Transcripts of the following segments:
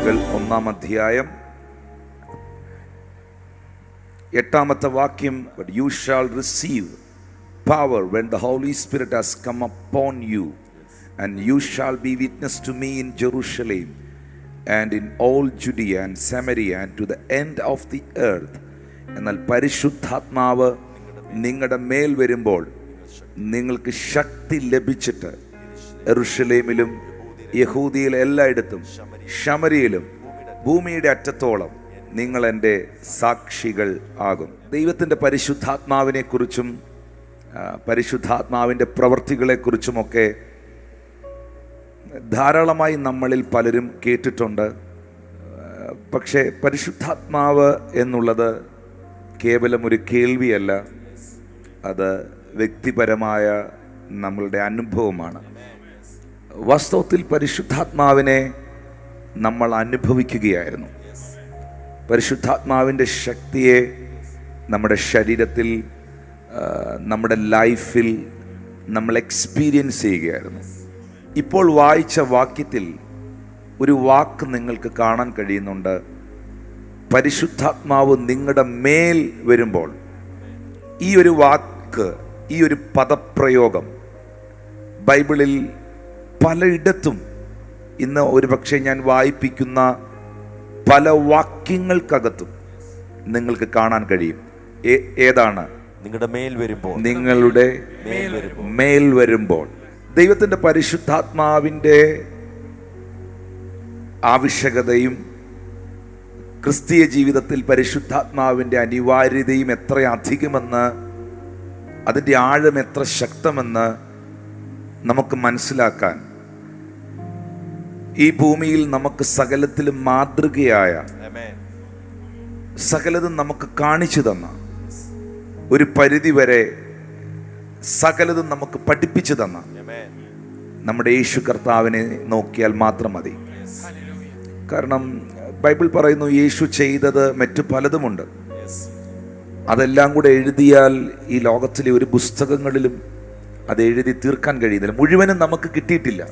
പ്രവൃത്തികൾ 1-ാം അധ്യായം 8-ാമത്തെ വാക്യം. But you shall receive power when the Holy Spirit has come upon you, and you shall be witness to me in Jerusalem and in all Judea and Samaria and to the end of the earth. എന്നാൽ പരിശുദ്ധാത്മാവ് നിങ്ങളുടെ മേൽ വരുമ്പോൾ നിങ്ങൾക്ക് ശക്തി ലഭിച്ചിട്ട് യെരൂശലേമിലും യഹൂദിയിലെ എല്ലായിടത്തും ശമരിയിലും ഭൂമിയുടെ അറ്റത്തോളം നിങ്ങൾ എൻ്റെ സാക്ഷികൾ ആകും. ദൈവത്തിൻ്റെ പരിശുദ്ധാത്മാവിനെ കുറിച്ചും പരിശുദ്ധാത്മാവിൻ്റെ പ്രവൃത്തികളെക്കുറിച്ചുമൊക്കെ ധാരാളമായി നമ്മളിൽ പലരും കേട്ടിട്ടുണ്ട്. പക്ഷേ പരിശുദ്ധാത്മാവ് എന്നുള്ളത് കേവലം ഒരു കേൾവിയല്ല, അത് വ്യക്തിപരമായ നമ്മളുടെ അനുഭവമാണ്. വാസ്തവത്തിൽ പരിശുദ്ധാത്മാവിനെ നമ്മൾ അനുഭവിക്കുകയായിരുന്നു. പരിശുദ്ധാത്മാവിൻ്റെ ശക്തിയെ നമ്മുടെ ശരീരത്തിൽ, നമ്മുടെ ലൈഫിൽ നമ്മൾ എക്സ്പീരിയൻസ് ചെയ്യുകയായിരുന്നു. ഇപ്പോൾ വായിച്ച വാക്യത്തിൽ ഒരു വാക്ക് നിങ്ങൾക്ക് കാണാൻ കഴിയുന്നുണ്ട്. പരിശുദ്ധാത്മാവ് നിങ്ങളുടെ മേൽ വരുമ്പോൾ. ഈ ഒരു വാക്ക്, ഈ ഒരു പദപ്രയോഗം ബൈബിളിൽ പലയിടത്തും ഇന്ന് ഒരുപക്ഷെ ഞാൻ വായിപ്പിക്കുന്ന പല വാക്യങ്ങൾക്കകത്തും നിങ്ങൾക്ക് കാണാൻ കഴിയും. ഏതാണ്? നിങ്ങളുടെ മേൽ വരുമ്പോൾ, നിങ്ങളുടെ മേൽ വരുമ്പോൾ. ദൈവത്തിൻ്റെ പരിശുദ്ധാത്മാവിൻ്റെ ആവശ്യകതയും ക്രിസ്തീയ ജീവിതത്തിൽ പരിശുദ്ധാത്മാവിൻ്റെ അനിവാര്യതയും എത്ര അധികമെന്ന്, അതിൻ്റെ ആഴം എത്ര ശക്തമെന്ന് നമുക്ക് മനസ്സിലാക്കാൻ ഈ ഭൂമിയിൽ നമുക്ക് സകലത്തിലും മാതൃകയായ, സകലതും നമുക്ക് കാണിച്ചു തന്ന, ഒരു പരിധിവരെ സകലതും നമുക്ക് പഠിപ്പിച്ചു തന്ന നമ്മുടെ യേശു കർത്താവിനെ നോക്കിയാൽ മാത്രം മതി. കാരണം ബൈബിൾ പറയുന്നു യേശു ചെയ്തത് മറ്റു പലതുമുണ്ട്. അതെല്ലാം കൂടെ എഴുതിയാൽ ഈ ലോകത്തിലെ ഒരു പുസ്തകങ്ങളിലും അത് എഴുതി തീർക്കാൻ കഴിയുന്നില്ല. മുഴുവനും നമുക്ക് കിട്ടിയിട്ടില്ല.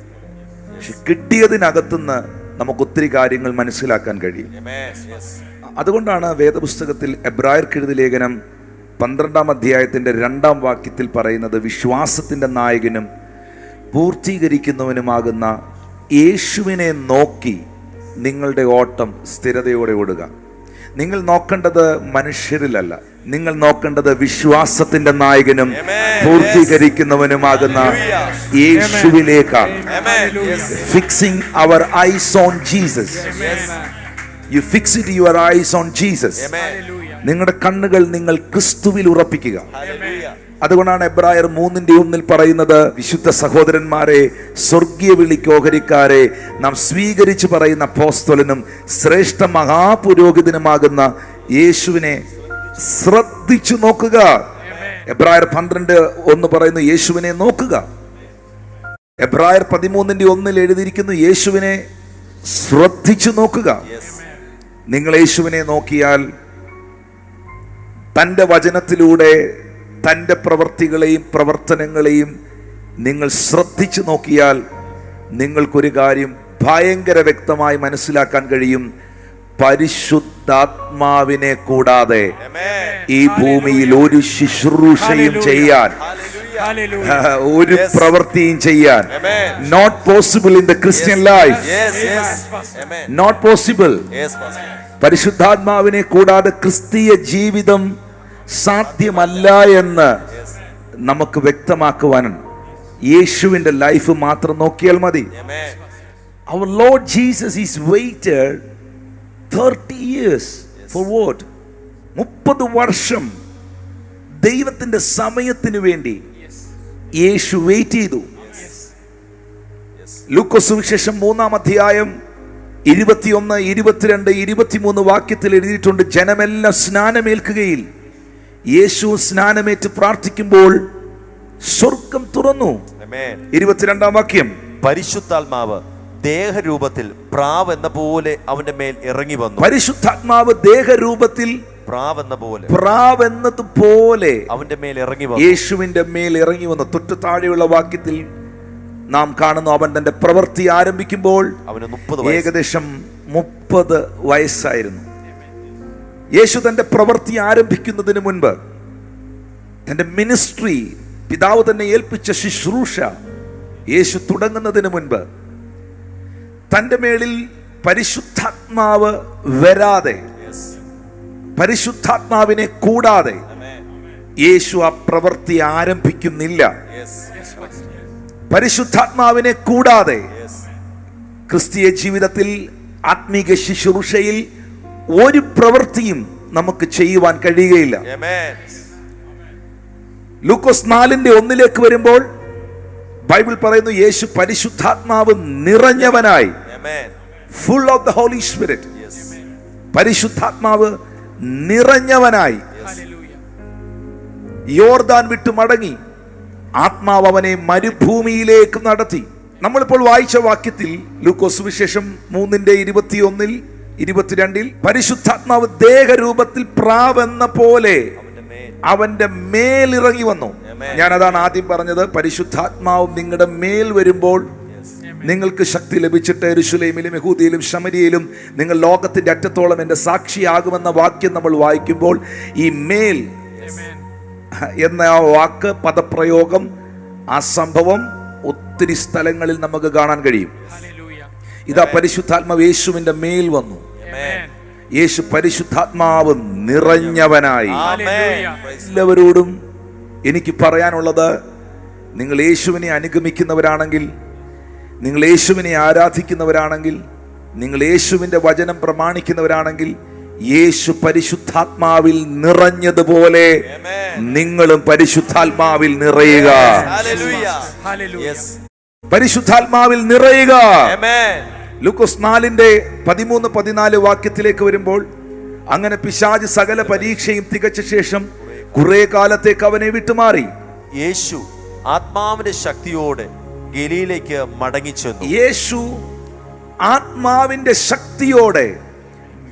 പക്ഷെ കിട്ടിയതിനകത്തുനിന്ന് നമുക്ക് ഒത്തിരി കാര്യങ്ങൾ മനസ്സിലാക്കാൻ കഴിയും. അതുകൊണ്ടാണ് വേദപുസ്തകത്തിൽ എബ്രായർക്ക് എഴുതിയ ലേഖനം 12-ാം അധ്യായത്തിൻ്റെ 2-ാം വാക്യത്തിൽ പറയുന്നത്, വിശ്വാസത്തിൻ്റെ നായകനും പൂർത്തീകരിക്കുന്നവനുമാകുന്ന യേശുവിനെ നോക്കി നിങ്ങളുടെ ഓട്ടം സ്ഥിരതയോടെ ഓടുക. നിങ്ങൾ നോക്കേണ്ടത് മനുഷ്യരിലല്ല, നിങ്ങൾ നോക്കേണ്ടത് വിശ്വാസത്തിന്റെ നായകനും പൂർത്തീകരിക്കുന്നവനുമാകുന്ന യേശുവിലേക്കാണ്. Fixing our eyes on Jesus. You fix it your eyes on Jesus. നിങ്ങളുടെ കണ്ണുകൾ നിങ്ങൾ ക്രിസ്തുവിൽ ഉറപ്പിക്കുക. അതുകൊണ്ടാണ് എബ്രായർ 3:1 പറയുന്നത്, വിശുദ്ധ സഹോദരന്മാരെ, സ്വർഗീയ വിളിക്ക് ഓഹരിക്കാരെ, നാം സ്വീകരിച്ചു പറയുന്ന അപ്പോസ്തലനും ശ്രേഷ്ഠ മഹാപുരോഹിതനുമാകുന്ന യേശുവിനെ ശ്രദ്ധിച്ചു നോക്കുക. എബ്രായർ 12:1 പറയുന്നു, യേശുവിനെ നോക്കുക. എബ്രായർ 13:1 എഴുതിയിരിക്കുന്നു, യേശുവിനെ ശ്രദ്ധിച്ചു നോക്കുക. നിങ്ങൾ യേശുവിനെ നോക്കിയാൽ തൻ്റെ വചനത്തിലൂടെ തൻ്റെ പ്രവൃത്തികളെയും പ്രവർത്തനങ്ങളെയും നിങ്ങൾ ശ്രദ്ധിച്ചു നോക്കിയാൽ നിങ്ങൾക്കൊരു കാര്യം ഭയങ്കര വ്യക്തമായി മനസ്സിലാക്കാൻ കഴിയും. പരിശുദ്ധാത്മാവിനെ കൂടാതെ ഈ ഭൂമിയിൽ ഒരു ശുശ്രൂഷയും ചെയ്യാൻ, ഒരു പ്രവൃത്തിയും ചെയ്യാൻ not possible in the Christian life. Not possible. പരിശുദ്ധാത്മാവിനെ കൂടാതെ ക്രിസ്തീയ ജീവിതം സാധ്യമല്ല എന്ന് നമുക്ക് വ്യക്തമാക്കുവാൻ യേശുവിന്റെ ലൈഫ് മാത്രം നോക്കിയാൽ മതി. Our Lord Jesus is waited 30 years for what? 30 വർഷം ദൈവത്തിന്റെ സമയത്തിന് വേണ്ടി യേശു വെയിറ്റ് ചെയ്തു. ലൂക്കോസ് സുവിശേഷം 3-ാം അധ്യായം 21, 22, 23 വാക്യത്തിൽ എഴുതിയിട്ടുണ്ട്, ജനമെല്ലാം സ്നാനമേൽക്കുകയിൽ യേശു സ്നാനമേറ്റ് പ്രാർത്ഥിക്കുമ്പോൾ സ്വർഗം തുറന്നു. 22-ാം വാക്യം, പരിശുദ്ധാത്മാവ് ദേഹരൂപത്തിൽ പ്രാവ് എന്ന പോലെ അവന്റെ മേൽ ഇറങ്ങി വന്നു. പരിശുദ്ധാത്മാവ് ദേഹരൂപത്തിൽ പ്രാവ് എന്നതുപോലെ അവന്റെ മേൽ ഇറങ്ങി വന്നു, യേശുവിന്റെ മേൽ ഇറങ്ങി വന്നു. തൊട്ടു താഴെയുള്ള വാക്യത്തിൽ നാം കാണുന്നു അവൻ തന്റെ പ്രവൃത്തി ആരംഭിക്കുമ്പോൾ അവന് 30 ഏകദേശം 30 വയസ്സായിരുന്നു. യേശു തന്റെ പ്രവൃത്തി ആരംഭിക്കുന്നതിന് മുൻപ്, തന്റെ മിനിസ്ട്രി, പിതാവ് തന്നെ ഏൽപ്പിച്ച ശുശ്രൂഷ യേശു തുടങ്ങുന്നതിന് മുൻപ് തന്റെ മേളിൽ പരിശുദ്ധാത്മാവ് വരാതെ, പരിശുദ്ധാത്മാവിനെ കൂടാതെ യേശു ആ പ്രവൃത്തി ആരംഭിക്കുന്നില്ല. പരിശുദ്ധാത്മാവിനെ കൂടാതെ ക്രിസ്തീയ ജീവിതത്തിൽ, ആത്മീക ശുശ്രൂഷയിൽ ഒരു പ്രവൃത്തിയും നമുക്ക് ചെയ്യുവാൻ കഴിയുകയില്ല. ലൂക്കോസ് 4:1 വരുമ്പോൾ ബൈബിൾ പറയുന്നു, യേശു പരിശുദ്ധാത്മാവ് നിറഞ്ഞവനായി, full of the holy spirit, പരിശുദ്ധാത്മാവ് നിറഞ്ഞവനായി യോർദാൻ വിട്ടു മടങ്ങി. ആത്മാവ് അവനെ മരുഭൂമിയിലേക്ക് നടത്തി. നമ്മളിപ്പോൾ വായിച്ച വാക്യത്തിൽ ലൂക്കോസ് സുവിശേഷം 3:21-22 പരിശുദ്ധാത്മാവ് ദേഹരൂപത്തിൽ പ്രാവെന്ന പോലെ അവന്റെ മേലിറങ്ങി വന്നു. ഞാൻ അതാണ് ആദ്യം പറഞ്ഞത്. പരിശുദ്ധാത്മാവ് നിങ്ങളുടെ മേൽ വരുമ്പോൾ നിങ്ങൾക്ക് ശക്തി ലഭിച്ചിട്ട് യെരൂശലേമിലും യഹൂദയിലും ശമരിയയിലും നിങ്ങൾ ലോകത്തിന്റെ അറ്റത്തോളം എന്റെ സാക്ഷിയാകുമെന്ന വാക്യം നമ്മൾ വായിക്കുമ്പോൾ, ഈ മേൽ എന്ന ആ വാക്ക്, പദപ്രയോഗം, ആ സംഭവം ഒത്തിരി സ്ഥലങ്ങളിൽ നമുക്ക് കാണാൻ കഴിയും. ഇതാ പരിശുദ്ധാത്മാവ് യേശുവിന്റെ മേൽ വന്നു. യേശു പരിശുദ്ധാത്മാവ് നിറഞ്ഞവനായി. എല്ലാവരോടും എനിക്ക് പറയാനുള്ളത്, നിങ്ങൾ യേശുവിനെ അനുഗമിക്കുന്നവരാണെങ്കിൽ, നിങ്ങൾ യേശുവിനെ ആരാധിക്കുന്നവരാണെങ്കിൽ, നിങ്ങൾ യേശുവിന്റെ വചനം പ്രമാണിക്കുന്നവരാണെങ്കിൽ, യേശു പരിശുദ്ധാത്മാവിൽ നിറഞ്ഞതുപോലെ നിങ്ങളും പരിശുദ്ധാത്മാവിൽ നിറയുക. പരിശുദ്ധാത്മാവിൽ നിറയുക. ലൂക്കോസ് 4:13-14 വാക്യത്തിലേക്ക് വരുമ്പോൾ, അങ്ങനെ പിശാച് സകല പരീക്ഷയും തികച്ച ശേഷം കുറെ കാലത്തേക്ക് അവനെ വിട്ടുമാറി. യേശു ആത്മാവിന്റെ ശക്തിയോടെ ഗലീലയിലേക്ക് മടങ്ങിച്ചെന്നു. യേശു ആത്മാവിന്റെ ശക്തിയോടെ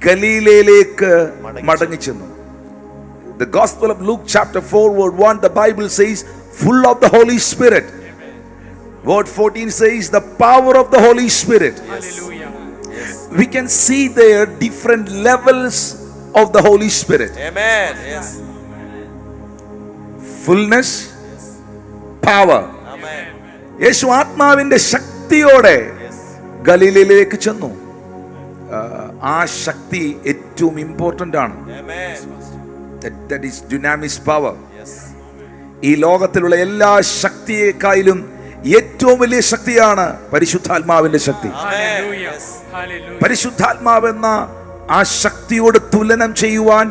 ഗലീലയിലേക്ക് മടങ്ങിച്ചെന്നു. The Gospel of Luke chapter 4:1, the Bible says full of the Holy Spirit. Word 14 says the power of the Holy Spirit. Hallelujah. We can see there different levels of the Holy Spirit. Amen. Yes. Fullness, power. Amen. യേശു ആത്മാവിന്റെ ശക്തിയോടെ ഗലീലയിലേക്ക് ചെന്നു. ആ ശക്തി ഏറ്റവും important ആണ്. That is dunamis power. ഈ ലോകത്തിലുള്ള എല്ലാ ശക്തിയെക്കാളും ഏറ്റവും വലിയ ശക്തിയാണ് പരിശുദ്ധാത്മാവിന്റെ ശക്തി. പരിശുദ്ധാത്മാവെന്ന ആ ശക്തിയോട് തുലനം ചെയ്യുവാൻ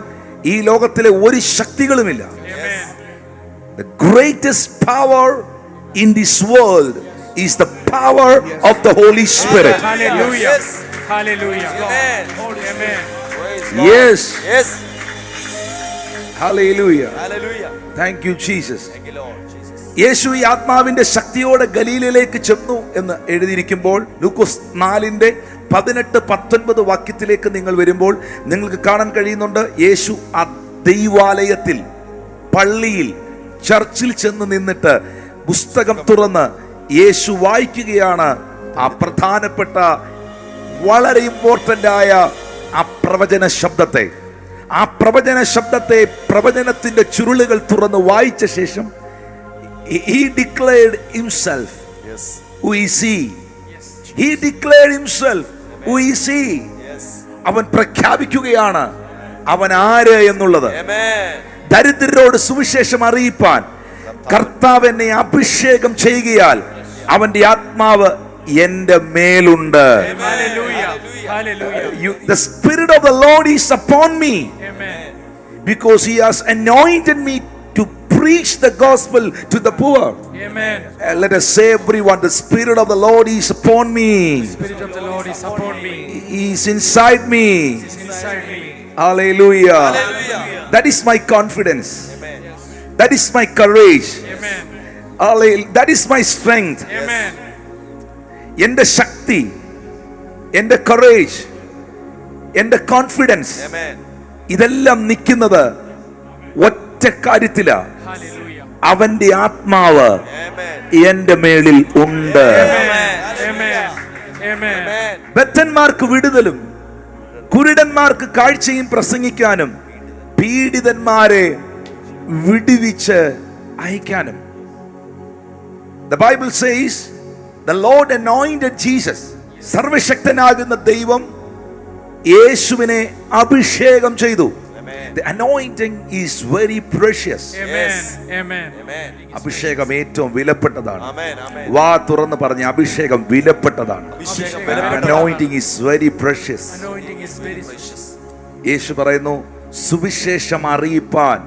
ഈ ലോകത്തിലെ ഒരു ശക്തികളുമില്ല. The greatest power in this world is the power of the Holy Spirit. Hallelujah. Hallelujah. Amen. Amen. Yes. Yes. Hallelujah. Hallelujah. Thank you Jesus. Thank you Lord Jesus. യേശു ഈ ആത്മാവിന്റെ ശക്തിയോടെ ഗലീലയിലേക്ക് ചെന്നു എന്ന് എഴുതിയിരിക്കുമ്പോൾ ലൂക്കോസ് 4:18-19 വാക്യത്തിലേക്ക് നിങ്ങൾ വരുമ്പോൾ നിങ്ങൾക്ക് കാണാൻ കഴിയുന്നുണ്ട്, യേശു ആ ദൈവാലയത്തിൽ, പള്ളിയിൽ, ചർച്ചിൽ ചെന്ന് നിന്നിട്ട് പുസ്തകം തുറന്ന് യേശു വായിക്കുകയാണ്. ആ പ്രധാനപ്പെട്ട, വളരെ ഇമ്പോർട്ടന്റ് ആയ ആ പ്രവചന ശബ്ദത്തെ, പ്രവചനത്തിന്റെ ചുരുളുകൾ തുറന്ന് വായിച്ച ശേഷം he declared himself. Yes. Who is he? He declared himself. Who is he? അവൻ പ്രഖ്യാപിക്കുകയാണ് അവൻ ആര് എന്നുള്ളത്. ദരിദ്രരോട് സുവിശേഷം അറിയിപ്പാൻ കർത്താവ് എന്നെ അഭിഷേകം ചെയ്യുകയാൽ അവന്റെ ആത്മാവ് എന്റെ മേലുണ്ട്. The Spirit of the Lord is upon me. Because he has anointed me to preach the gospel to the poor. Amen. Let us say everyone, the Spirit of the Lord is upon me. The Spirit of the Lord is upon me. He is inside me. He is inside me. Hallelujah. Hallelujah. That is my confidence. Amen. That is my courage. Amen. Hallelujah. That is my strength. Amen. എന്റെ ശക്തി, എന്റെ courage, എന്റെ confidence, Amen. ഇതെല്ലാം നിൽക്കുന്നത് ഒറ്റ കാര്യത്തിലാ. Hallelujah. അവന്റെ ആത്മാവ് എന്റെ മേളിൽ ഉണ്ട്. Amen. Amen. ബദ്ധന്മാർക്ക് വിടുതലും കുരുടന്മാർക്ക് കാഴ്ചയും പ്രസംഗിക്കാനും പീഡിതന്മാരെ വിടുവിച്ച് അയക്കാനും. The Bible says the Lord anointed Jesus. സർവശക്തനാകുന്ന ദൈവം യേശുവിനെ അഭിഷേകം ചെയ്തു. The anointing is very precious. Amen. Amen. അഭിഷേകം ഏറ്റവും വിലപ്പെട്ടതാണ്. വാ തുറന്ന് പറഞ്ഞ അഭിഷേകം വിലപ്പെട്ടതാണ്. Anointing is very precious. Anointing is very precious. യേശു പറയുന്നു, സുവിശേഷം അറിയിപ്പാൻ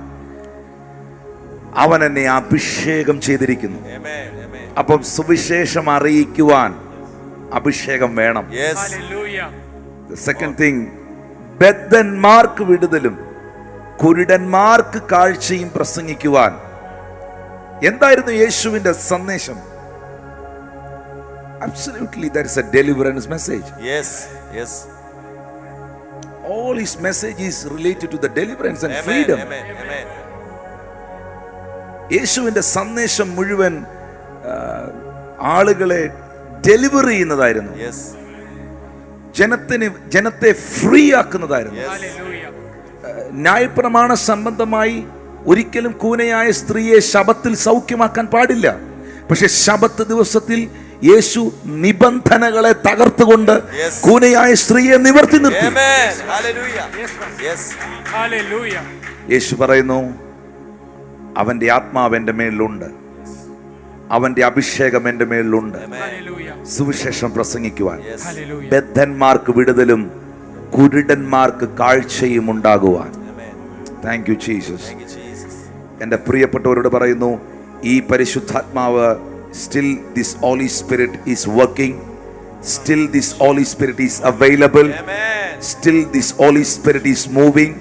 അവൻ എന്നെ അഭിഷേകം ചെയ്തിരിക്കുന്നു. അപ്പം സുവിശേഷം അറിയിക്കുവാൻ അഭിഷേകം വേണം. Hallelujah. The second thing, ബദ്ധന്മാർക്ക് വിടുതലും കുരുടന്മാർക്ക് കാഴ്ചയും പ്രസംഗിക്കുവാൻ. എന്തായിരുന്നു യേശുവിന്റെ സന്ദേശം? Absolutely, that is a deliverance message. All his message is related to the deliverance and freedom. യേശുവിന്റെ സന്ദേശം മുഴുവൻ ആളുകളെ ഡെലിവർ ചെയ്യുന്നതായിരുന്നു. ജനത്തെ ഫ്രീ ആക്കുന്നതായിരുന്നു. Hallelujah. ന്യായപ്രമാണ സംബന്ധമായി ഒരിക്കലും കൂനയായ സ്ത്രീയെ ശബത്തിൽ സൗഖ്യമാക്കാൻ പാടില്ല. പക്ഷെ ശബത്ത് ദിവസത്തിൽ യേശു നിബന്ധനകളെ തകർത്തുകൊണ്ട് കൂനയായ സ്ത്രീയെ നിവർത്തി നിർത്തി. Hallelujah. യേശു പറയുന്നു, അവന്റെ ആത്മാവ് എന്റെ മേലിലുണ്ട്, അവന്റെ അഭിഷേകം എന്റെ മേലിലുണ്ട്, Hallelujah. സുവിശേഷം പ്രസംഗിക്കുവാൻ, Hallelujah. ബദ്ധന്മാർക്ക് വിടുതലും കുരുടന്മാർക്ക് കാഴ്ചയും ഉണ്ടാകുവാൻ. Thank you Jesus. എൻ്റെ പ്രിയപ്പെട്ടവരോട് പറയുന്നു, ഈ പരിശുദ്ധാത്മാവ്, still this Holy Spirit is working, still this Holy Spirit is available, still this Holy Spirit is moving.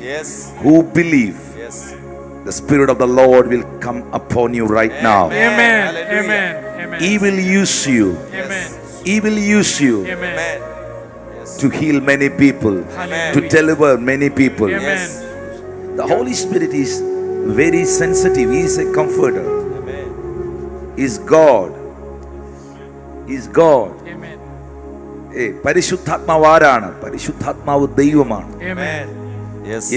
Who believe, the Spirit of the Lord will come upon you right now. Amen. Amen. Amen. He will use you. Amen. He will use you Amen. to heal many people, Hallelujah. to deliver many people. Amen. The Holy Spirit is very sensitive. He is a comforter. He is God. He is God. Amen. പരിശുദ്ധാത്മാവ് ആരാണ്? പരിശുദ്ധാത്മാവ് ദൈവമാണ്. Amen.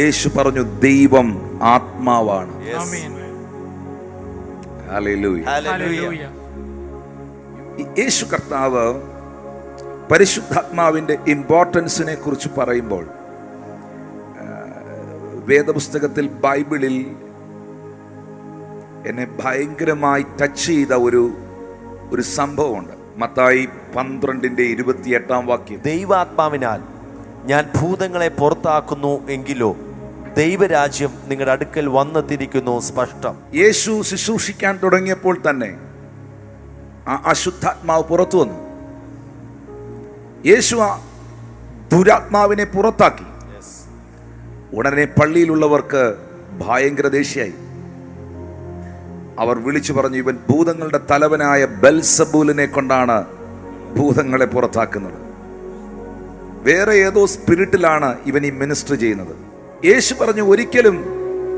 യേശു പറഞ്ഞു, ദൈവം ആത്മാവാണ്. Amen. Hallelujah. Hallelujah. യേശു കർത്താവ് പരിശുദ്ധാത്മാവിന്റെ ഇമ്പോർട്ടൻസിനെ കുറിച്ച് പറയുമ്പോൾ, വേദപുസ്തകത്തിൽ ബൈബിളിൽ എന്നെ ഭയങ്കരമായി ടച്ച് ചെയ്ത ഒരു സംഭവമുണ്ട്. മത്തായി 12:28 ദൈവാത്മാവിനാൽ ഞാൻ ഭൂതങ്ങളെ പുറത്താക്കുന്നു എങ്കിലോ ദൈവരാജ്യം നിങ്ങളുടെ അടുക്കൽ വന്നെത്തിയിരിക്കുന്നു സ്പഷ്ടം. യേശു ശുശ്രൂഷിക്കാൻ തുടങ്ങിയപ്പോൾ തന്നെ ആ അശുദ്ധാത്മാവ് പുറത്തു വന്നു. യേശു ആ ദുരാത്മാവിനെ പുറത്താക്കി. ഉടനെ പള്ളിയിലുള്ളവർക്ക് ഭയങ്കര ദേഷ്യായി. അവർ വിളിച്ചു പറഞ്ഞു, ഇവൻ ഭൂതങ്ങളുടെ തലവനായ ബെൽസബൂലിനെ കൊണ്ടാണ് ഭൂതങ്ങളെ പുറത്താക്കുന്നത്. വേറെ ഏതോ സ്പിരിറ്റിലാണ് ഇവൻ ഈ മിനിസ്റ്റർ ചെയ്യുന്നത്. യേശു പറഞ്ഞു, ഒരിക്കലും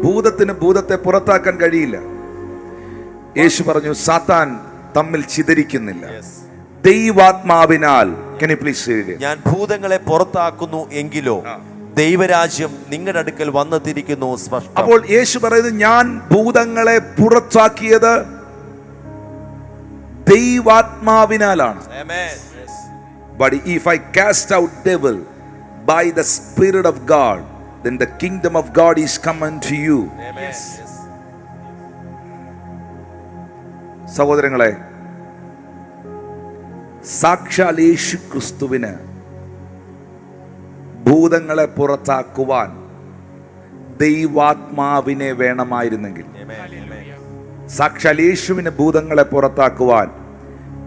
ഭൂതത്തെ പുറത്താക്കാൻ കഴിയില്ല. യേശു പറഞ്ഞു, സാത്താൻ തമ്മിൽ ചിതറിക്കുന്നില്ല, ദൈവാത്മാവിനാൽ. Can you please say it? ഞാൻ ഭൂതങ്ങളെ പുറത്താക്കുന്നു എങ്കിലോ ദൈവരാജ്യം നിങ്ങളുടെ അടുക്കൽ വന്നെത്തിയിരിക്കുന്നു സ്പഷ്ടം. അപ്പോൾ യേശു പറയുന്നത്, ഞാൻ ഭൂതങ്ങളെ പുറത്താക്കിയത് ദൈവാത്മാവിനാലാണ്. But if I cast out devil by the Spirit of God, then the kingdom of God is come unto you. Yes. സഹോദരങ്ങളെ, സാക്ഷാൽ യേശു ക്രിസ്തുവിന് ഭൂതങ്ങളെ പുറത്താക്കുവാൻ ദൈവാത്മാവിനെ വേണമായിരുന്നെങ്കിൽ, സാക്ഷാൽ യേശുവിന് ഭൂതങ്ങളെ പുറത്താക്കുവാൻ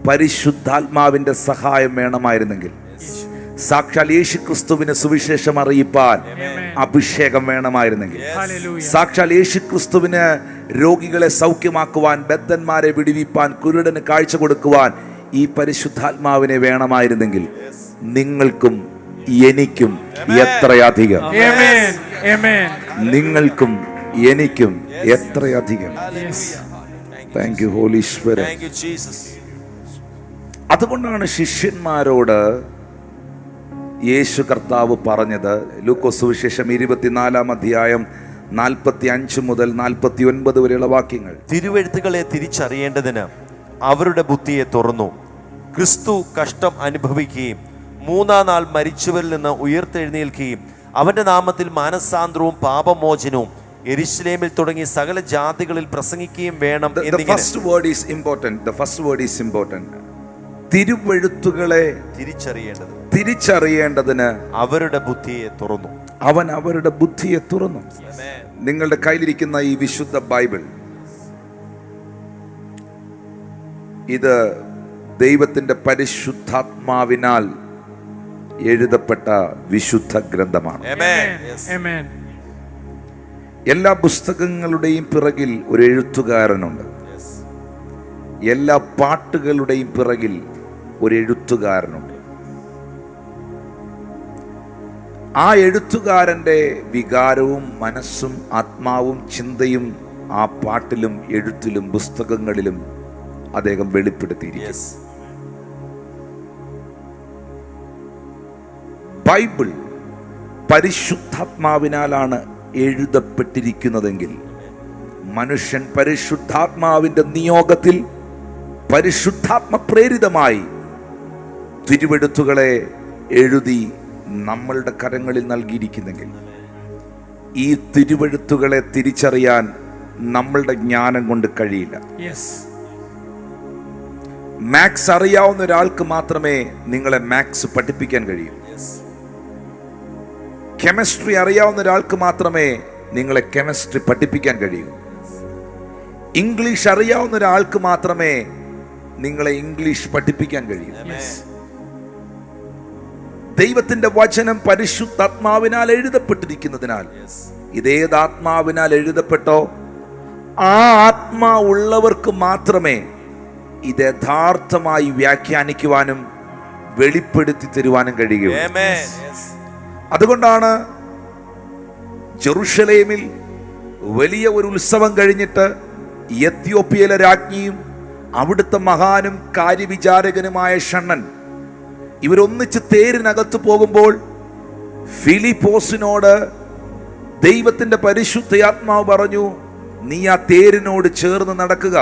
പരിശുദ്ധാത്മാവിന്റെ സഹായം വേണമായിരുന്നെങ്കിൽ, സാക്ഷാൽ യേശു ക്രിസ്തുവിന് സുവിശേഷം അറിയിപ്പാൻ അഭിഷേകം വേണമായിരുന്നെങ്കിൽ, സാക്ഷാൽ യേശു ക്രിസ്തുവിന് രോഗികളെ സൗഖ്യമാക്കുവാൻ, ബദ്ധന്മാരെ വിടുവിപ്പാൻ, കുരുടന് കാഴ്ച കൊടുക്കുവാൻ ഈ പരിശുദ്ധാത്മാവിനെ വേണമായിരുന്നെങ്കിൽ, നിങ്ങൾക്കും എനിക്കും എത്രയധികം, നിങ്ങൾക്കും എനിക്കും എത്രയധികം. Thank you holy spirit. Thank you, Jesus. അതുകൊണ്ടാണ് ശിഷ്യന്മാരോട് യേശു കർത്താവ് പറഞ്ഞത്, ലൂക്കോസ് സുവിശേഷം 24-ാം അധ്യായം 45 മുതൽ 49 വരെയുള്ള വാക്യങ്ങൾ. തിരുവെഴുത്തുകളെ തിരിച്ചറിയേണ്ടതിന് അവരുടെ ബുദ്ധിയെ തുറന്നു. ക്രിസ്തു കഷ്ടം അനുഭവിക്കുകയും 3-ാം നാൾ മരിച്ചവരിൽ നിന്ന് ഉയർത്തെഴുന്നേൽക്കുകയും അവന്റെ നാമത്തിൽ മാനസാന്തരവും പാപമോചനവും യെരൂശലേമിൽ തുടങ്ങി സകല ജാതികളിൽ പ്രസംഗിക്കുകയും വേണം എന്നിങ്ങനെ. First word is important. തിരുവെഴുത്തുകളെ തിരിച്ചറിയേണ്ടതിന് അവരുടെ ബുദ്ധിയെ തുറന്നു. അവൻ അവരുടെ ബുദ്ധിയെ തുറന്നു. നിങ്ങളുടെ കയ്യിലിരിക്കുന്ന ഈ വിശുദ്ധ ബൈബിൾ, ഇത് ദൈവത്തിന്റെ പരിശുദ്ധാത്മാവിനാൽ എഴുതപ്പെട്ട വിശുദ്ധ ഗ്രന്ഥമാണ്. Amen. എല്ലാ പുസ്തകങ്ങളുടെയും പിറകിൽ ഒരു എഴുത്തുകാരനുണ്ട്. എല്ലാ പാട്ടുകളുടെയും പിറകിൽ ഒരു എഴുത്തുകാരനുണ്ട്. ആ എഴുത്തുകാരൻ്റെ വികാരവും മനസ്സും ആത്മാവും ചിന്തയും ആ പാട്ടിലും എഴുത്തിലും പുസ്തകങ്ങളിലും അദ്ദേഹം വെളിപ്പെടുത്തിയിരിക്കും. ബൈബിൾ പരിശുദ്ധാത്മാവിനാലാണ് എഴുതപ്പെട്ടിരിക്കുന്നതെങ്കിൽ മനുഷ്യൻ പരിശുദ്ധാത്മാവിന്റെ നിയോഗത്തിൽ പരിശുദ്ധാത്മ പ്രേരിതമായി തിരുവെഴുത്തുകളെ എഴുതി നമ്മളുടെ കരങ്ങളിൽ നൽകിയിരിക്കുന്നെങ്കിൽ ഈ തിരുവെഴുത്തുകളെ തിരിച്ചറിയാൻ നമ്മളുടെ ജ്ഞാനം കൊണ്ട് കഴിയില്ല. മാത്സ് അറിയാവുന്ന ഒരാൾക്ക് മാത്രമേ നിങ്ങളെ മാത്സ് പഠിപ്പിക്കാൻ കഴിയൂ. കെമിസ്ട്രി അറിയാവുന്ന ഒരാൾക്ക് മാത്രമേ നിങ്ങളെ കെമിസ്ട്രി പഠിപ്പിക്കാൻ കഴിയൂ. ഇംഗ്ലീഷ് അറിയാവുന്ന ഒരാൾക്ക് മാത്രമേ നിങ്ങളെ ഇംഗ്ലീഷ് പഠിപ്പിക്കാൻ കഴിയൂ. ദൈവത്തിന്റെ വചനം പരിശുദ്ധാത്മാവിനാൽ എഴുതപ്പെട്ടിരിക്കുന്നതിനാൽ ഇതേത് ആത്മാവിനാൽ എഴുതപ്പെട്ടോ ആ ആത്മാവുള്ളവർക്ക് മാത്രമേ ഇത് യഥാർത്ഥമായി വ്യാഖ്യാനിക്കുവാനും വെളിപ്പെടുത്തി തരുവാനും കഴിയുകയുള്ളൂ. അതുകൊണ്ടാണ് ജെറുസലേമിൽ വലിയ ഒരു ഉത്സവം കഴിഞ്ഞിട്ട് എത്യോപ്യയിലെ രാജ്ഞിയും അവിടുത്തെ മഹാനും കാര്യവിചാരകനുമായ ഷണ്ണൻ ഇവരൊന്നിച്ച് തേരിനകത്ത് പോകുമ്പോൾ ഫിലിപ്പോസിനോട് ദൈവത്തിന്റെ പരിശുദ്ധാത്മാവ് പറഞ്ഞു, നീ ആ തേരിനോട് ചേർന്ന് നടക്കുക.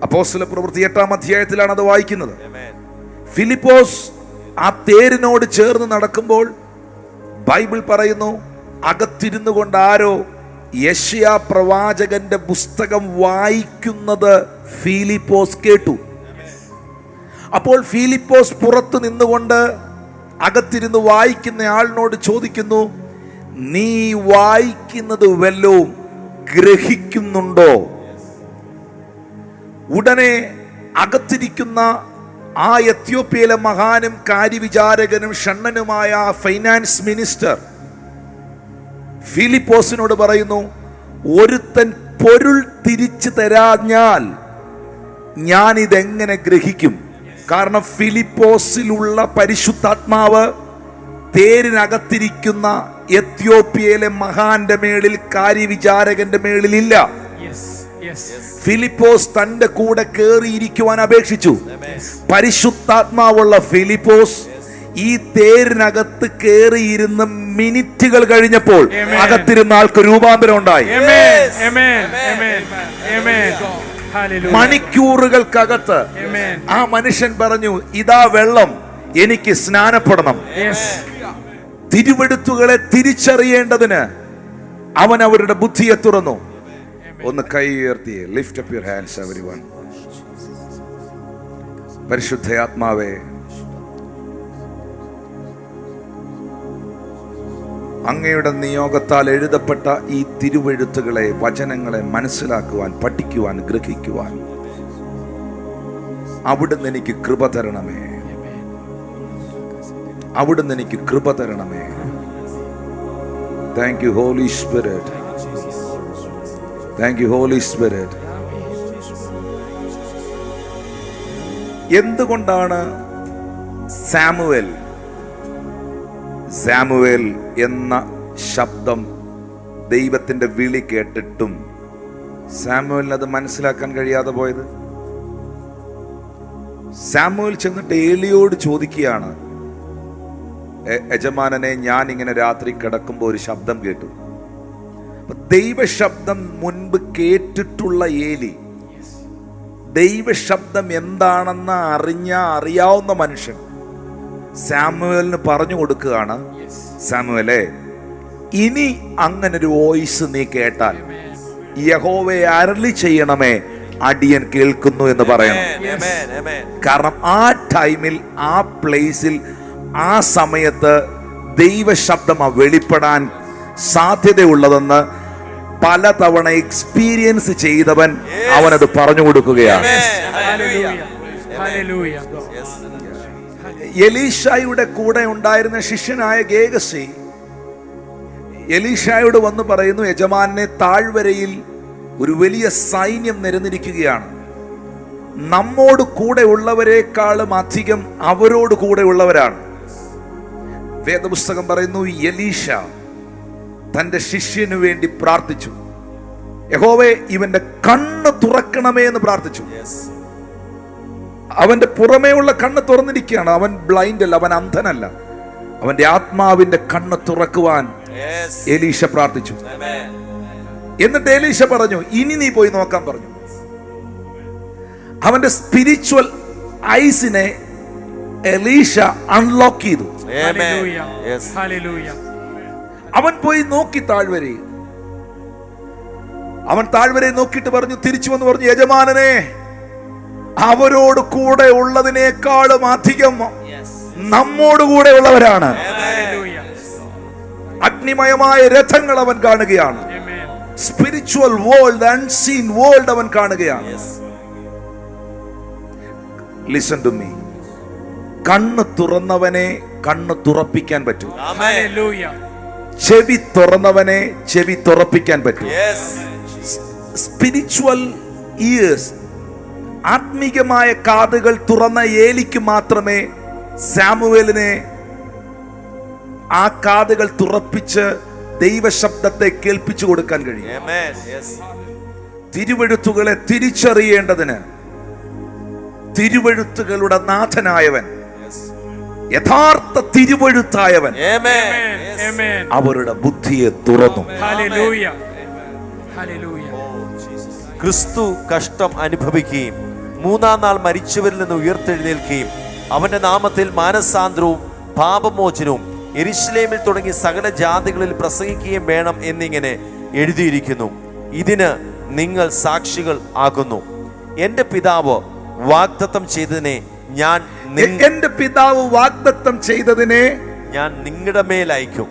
അപ്പോസ്തലപ്രവൃത്തി 8-ാം അധ്യായത്തിലാണ് അത് വായിക്കുന്നത്. ഫിലിപ്പോസ് ആ തേരിനോട് ചേർന്ന് നടക്കുമ്പോൾ ബൈബിൾ പറയുന്നു, അകത്തിരുന്നു കൊണ്ട് ആരോ യെശയ്യാ പ്രവാചകന്റെ പുസ്തകം വായിക്കുന്നത് ഫിലിപ്പോസ് കേട്ടു. അപ്പോൾ ഫിലിപ്പോസ് പുറത്തു നിന്നുകൊണ്ട് അകത്തിരുന്ന് വായിക്കുന്ന ആളിനോട് ചോദിക്കുന്നു, നീ വായിക്കുന്നത് വല്ലതും ഗ്രഹിക്കുന്നുണ്ടോ? ഉടനെ അകത്തിരിക്കുന്ന ആ എത്യോപ്യയിലെ മഹാനും കാര്യവിചാരകനും ഷണ്ണനുമായ ഫൈനാൻസ് മിനിസ്റ്റർ ഫിലിപ്പോസിനോട് പറയുന്നു, ഒരുത്തൻ പൊരുൾ തിരിച്ചു തരാഞ്ഞാൽ ഞാൻ ഇതെങ്ങനെ ഗ്രഹിക്കും? കാരണം ഫിലിപ്പോസിലുള്ള പരിശുദ്ധാത്മാവ് തേരിനകത്തിരിക്കുന്ന എത്യോപ്യയിലെ മഹാന്റെ മേളിൽ കാര്യവിചാരകന്റെ മേളിലില്ല. ഫിലിപ്പോസ് തന്റെ കൂടെ കേറിയിരിക്കുവാൻ അപേക്ഷിച്ചു. പരിശുദ്ധാത്മാവുള്ള ഫിലിപ്പോസ് ഈ തേരിനകത്ത് കേറിയിരുന്ന മിനിറ്റുകൾ കഴിഞ്ഞപ്പോൾ അകത്തിരുന്ന ആൾക്ക് രൂപാന്തരം ഉണ്ടായി. മണിക്കൂറുകൾക്കകത്ത് ആ മനുഷ്യൻ പറഞ്ഞു, ഇതാ വെള്ളം, എനിക്ക് സ്നാനപ്പെടണം. തിരുവെഴുത്തുകളെ തിരിച്ചറിയേണ്ടതിന് അവൻ അവരുടെ ബുദ്ധിയെ തുറന്നു. ഒന്ന് കൈ ഉയർത്തി, lift up your hands everyone. പരിശുദ്ധാത്മാവേ, അങ്ങയുടെ നിയോഗത്താൽ എഴുതപ്പെട്ട ഈ തിരുവെഴുത്തുകളെ, വചനങ്ങളെ മനസ്സിലാക്കുവാൻ, പഠിക്കുവാൻ, ഗ്രഹിക്കുവാൻ അവിടുന്ന് എനിക്ക് കൃപ തരണമേ. അവിടുന്ന് എനിക്ക് കൃപ തരണമേ. Thank you holy spirit. Thank you holy spirit. എന്തുകൊണ്ടാണ് സാമുവേൽ എന്ന ശബ്ദം ദൈവത്തിന്റെ വിളി കേട്ടിട്ടും സാമുവേലിന് അത് മനസ്സിലാക്കാൻ കഴിയാതെ പോയത്? സാമുവേൽ ചെന്നിട്ട് ഏലിയോട് ചോദിക്കുകയാണ്, യജമാനനെ, ഞാൻ ഇങ്ങനെ രാത്രി കിടക്കുമ്പോൾ ഒരു ശബ്ദം കേട്ടു. ദൈവശബ്ദം മുൻപ് കേട്ടിട്ടുള്ള ഏലി, ദൈവശബ്ദം എന്താണെന്ന് അറിയാവുന്ന മനുഷ്യൻ സാമുവേലിന് പറഞ്ഞു കൊടുക്കുകയാണ്, സാമുവേലേ, ഇനി അങ്ങനൊരു വോയിസ് നീ കേട്ടാൽ യഹോവയെ അരുളി ചെയ്യണമേ, അടിയൻ കേൾക്കുന്നു എന്ന് പറയണം. കാരണം ആ ടൈമിൽ, ആ പ്ലേസിൽ, ആ സമയത്ത് ദൈവശബ്ദം വെളിപ്പെടാൻ സാധ്യതയുള്ളതെന്ന് പലതവണ എക്സ്പീരിയൻസ് ചെയ്തവൻ അവനത് പറഞ്ഞു കൊടുക്കുകയാണ്. എലീശായുടെ കൂടെ ഉണ്ടായിരുന്ന ശിഷ്യനായ ഗേഹസി എലീശായോട് വന്ന് പറയുന്നു, യജമാനെ, താഴ്വരയിൽ ഒരു വലിയ സൈന്യം നിരന്നിരിക്കുകയാണ്. നമ്മോട് കൂടെ ഉള്ളവരെക്കാളും അധികം അവരോട് കൂടെ ഉള്ളവരാണ്. വേദപുസ്തകം പറയുന്നു, എലീശ തന്റെ ശിഷ്യന് വേണ്ടി പ്രാർത്ഥിച്ചു. യഹോവേ, ഇവന്റെ കണ്ണ് തുറക്കണമേ എന്ന് പ്രാർത്ഥിച്ചു. അവന്റെ പുറമേയുള്ള കണ്ണ് തുറന്നിരിക്കുകയാണ്. അവൻ ബ്ലൈൻഡ് അല്ല, അവൻ അന്ധനല്ല. അവന്റെ ആത്മാവിന്റെ കണ്ണ് തുറക്കുവാൻ എലീശ പ്രാർത്ഥിച്ചു. എന്നിട്ട് എലീശ പറഞ്ഞു, ഇനി നീ പോയി നോക്കാൻ പറഞ്ഞു. അവന്റെ സ്പിരിച്വൽ ഐസിനെ എലീശ അൺലോക്ക് ചെയ്തു. അവൻ പോയി നോക്കി താഴ്വരയിൽ. അവൻ താഴ്വരയിൽ നോക്കിയിട്ട് പറഞ്ഞു, തിരിച്ചു വന്ന് പറഞ്ഞു, യജമാനനെ, അവരോട് കൂടെ ഉള്ളതിനേക്കാളും അധികം നമ്മോട് കൂടെ ഉള്ളവരാണ്. അഗ്നിമയമായ രഥങ്ങൾ അവൻ കാണുകയാണ്. സ്പിരിച്വൽ വേൾഡ്, അൺസീൻ വേൾഡ് അവൻ കാണുകയാണ്. Listen to me. കണ്ണ് തുറന്നവനെ കണ്ണ് തുറപ്പിക്കാൻ പറ്റൂ. ചെവി തുറന്നവനെ ചെവി തുറപ്പിക്കാൻ പറ്റും. സ്പിരിച്വൽ ഇയേഴ്സ്, ആത്മീകമായ കാതുകൾ തുറന്ന ഏലിക്ക് മാത്രമേ സാമുവേലിനെ ആ കാതുകൾ തുറപ്പിച്ച് ദൈവശബ്ദത്തെ കേൾപ്പിച്ചു കൊടുക്കാൻ കഴിയും. തിരുവെഴുത്തുകളെ തിരിച്ചറിയേണ്ടതിന് തിരുവെഴുത്തുകളുടെ നാഥനായവൻ, യഥാർത്ഥ തിരുവെഴുത്തായവൻ അവരുടെ ബുദ്ധിയെ തുറന്നു. ക്രിസ്തു കഷ്ടം അനുഭവിക്കുകയും മൂന്നാം നാൾ മരിച്ചവരിൽ നിന്ന് ഉയർത്തെഴുന്നേൽക്കുകയും അവന്റെ നാമത്തിൽ മാനസാന്തരവും പാപമോചനവും യെരൂശലേമിൽ തുടങ്ങി സകല ജാതികളിൽ പ്രസംഗിക്കുകയും വേണം എന്നിങ്ങനെ എഴുതിയിരിക്കുന്നു. ഇതിന് നിങ്ങൾ സാക്ഷികൾ ആകുന്നു. എന്റെ പിതാവ് വാഗ്ദത്തം ചെയ്തതിനെ ഞാൻ നിങ്ങളുടെ മേൽ അയക്കും.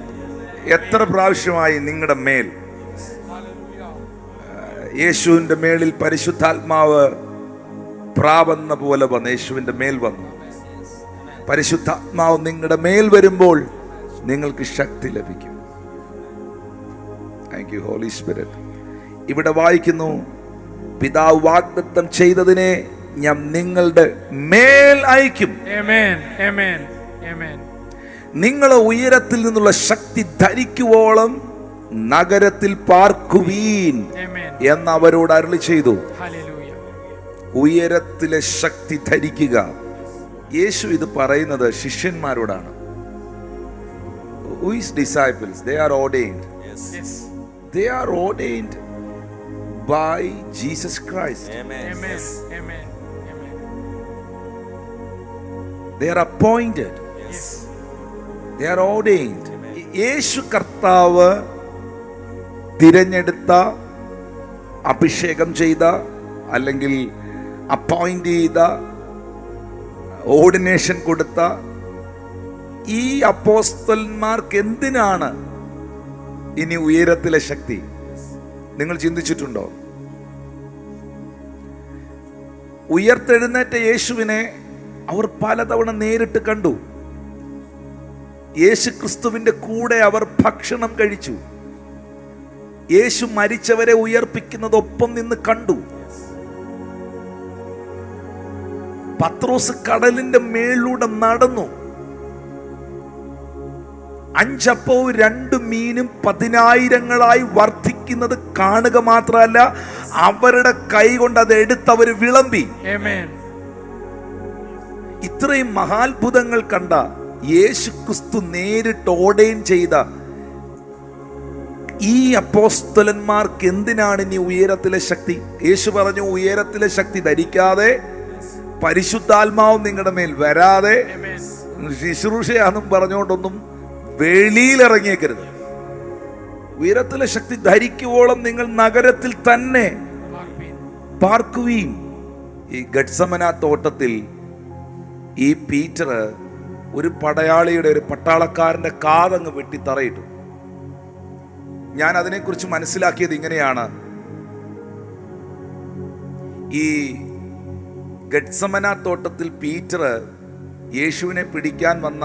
എത്ര പ്രാവശ്യമായി നിങ്ങളുടെ മേൽ? യേശുവിന്റെ മേളിൽ പരിശുദ്ധാത്മാവ് പ്രാവെന്ന പോലെ വന്ന് യേശുവിന്റെ മേൽ വന്നു. പരിശുദ്ധാത്മാവ് നിങ്ങളുടെ മേൽ വരുമ്പോൾ നിങ്ങൾക്ക് ശക്തി ലഭിക്കും. Thank you holy spirit. ഇവിടെ വായിക്കുന്നു, പിതാവ് വാഗ്ദത്തം ചെയ്തതിനെ ഞാൻ നിങ്ങളുടെ മേൽ അയക്കും. നിങ്ങൾ ഉയരത്തിൽ നിന്നുള്ള ശക്തി ധരിക്കുവോളം നഗരത്തിൽ പാർക്കുവീൻ എന്ന് അവരോട് അരുളി ചെയ്തു. ഉയരത്തിലെ ശക്തി ധരിക്കുക. യേശു ഇത് പറയുന്നത് ശിഷ്യന്മാരോടാണ്. Who is disciples? They are ordained. Yes. They are ordained by Jesus Christ. Amen. Amen. Amen. They are appointed. Yes. They are ordained. യേശു കർത്താവ് തിരഞ്ഞെടുത്ത, അഭിഷേകം ചെയ്ത, അല്ലെങ്കിൽ അപ്പോയിന്റ് ചെയ്ത, ഓർഡിനേഷൻ കൊടുത്ത ഈ അപ്പോസ്തലന്മാർക്ക് എന്തിനാണ് ഇനി ഉയരത്തിലെ ശക്തി? നിങ്ങൾ ചിന്തിച്ചിട്ടുണ്ടോ? ഉയർത്തെഴുന്നേറ്റ യേശുവിനെ അവർ പലതവണ നേരിട്ട് കണ്ടു. യേശു ക്രിസ്തുവിന്റെ കൂടെ അവർ ഭക്ഷണം കഴിച്ചു. യേശു മരിച്ചവരെ ഉയർപ്പിക്കുന്നത് ഒപ്പം നിന്ന് കണ്ടു. പത്രോസ് കടലിന്റെ മേളിലൂടെ നടന്നു. 5 അപ്പവും 2 മീനും 10,000 വർദ്ധിക്കുന്നത് കാണുക മാത്രമല്ല, അവരുടെ കൈ കൊണ്ട് അത് എടുത്ത് അവർ വിളമ്പി. Amen. ഇത്രയും മഹാത്ഭുതങ്ങൾ കണ്ട യേശുക്രിസ്തു നേരിട്ട് ഓർഡൈൻ ചെയ്ത ഈ അപ്പോസ്തലന്മാർക്ക് എന്തിനാണ് ഇനി ഉയരത്തിലെ ശക്തി? യേശു പറഞ്ഞു, ഉയരത്തിലെ ശക്തി ധരിക്കാതെ, പരിശുദ്ധാത്മാവും നിങ്ങളുടെ മേൽ വരാതെ, ശുശ്രൂഷയാണെന്നും പറഞ്ഞുകൊണ്ടൊന്നും വെളിയിലിറങ്ങിയേക്കരുത്. ഉയരത്തിലെ ശക്തി ധരിക്കുവോളം നിങ്ങൾ നഗരത്തിൽ തന്നെ പാർക്കുകയും. ഈ ഗത്സമന തോട്ടത്തിൽ ഈ പീറ്റർ ഒരു പടയാളിയുടെ, ഒരു പട്ടാളക്കാരന്റെ കാതങ്ങ് വെട്ടി തറയിട്ടു. ഞാൻ അതിനെക്കുറിച്ച് മനസ്സിലാക്കിയത് ഇങ്ങനെയാണ്. ഈ ഗത്സമന തോട്ടത്തിൽ പീറ്റർ യേശുവിനെ പിടിക്കാൻ വന്ന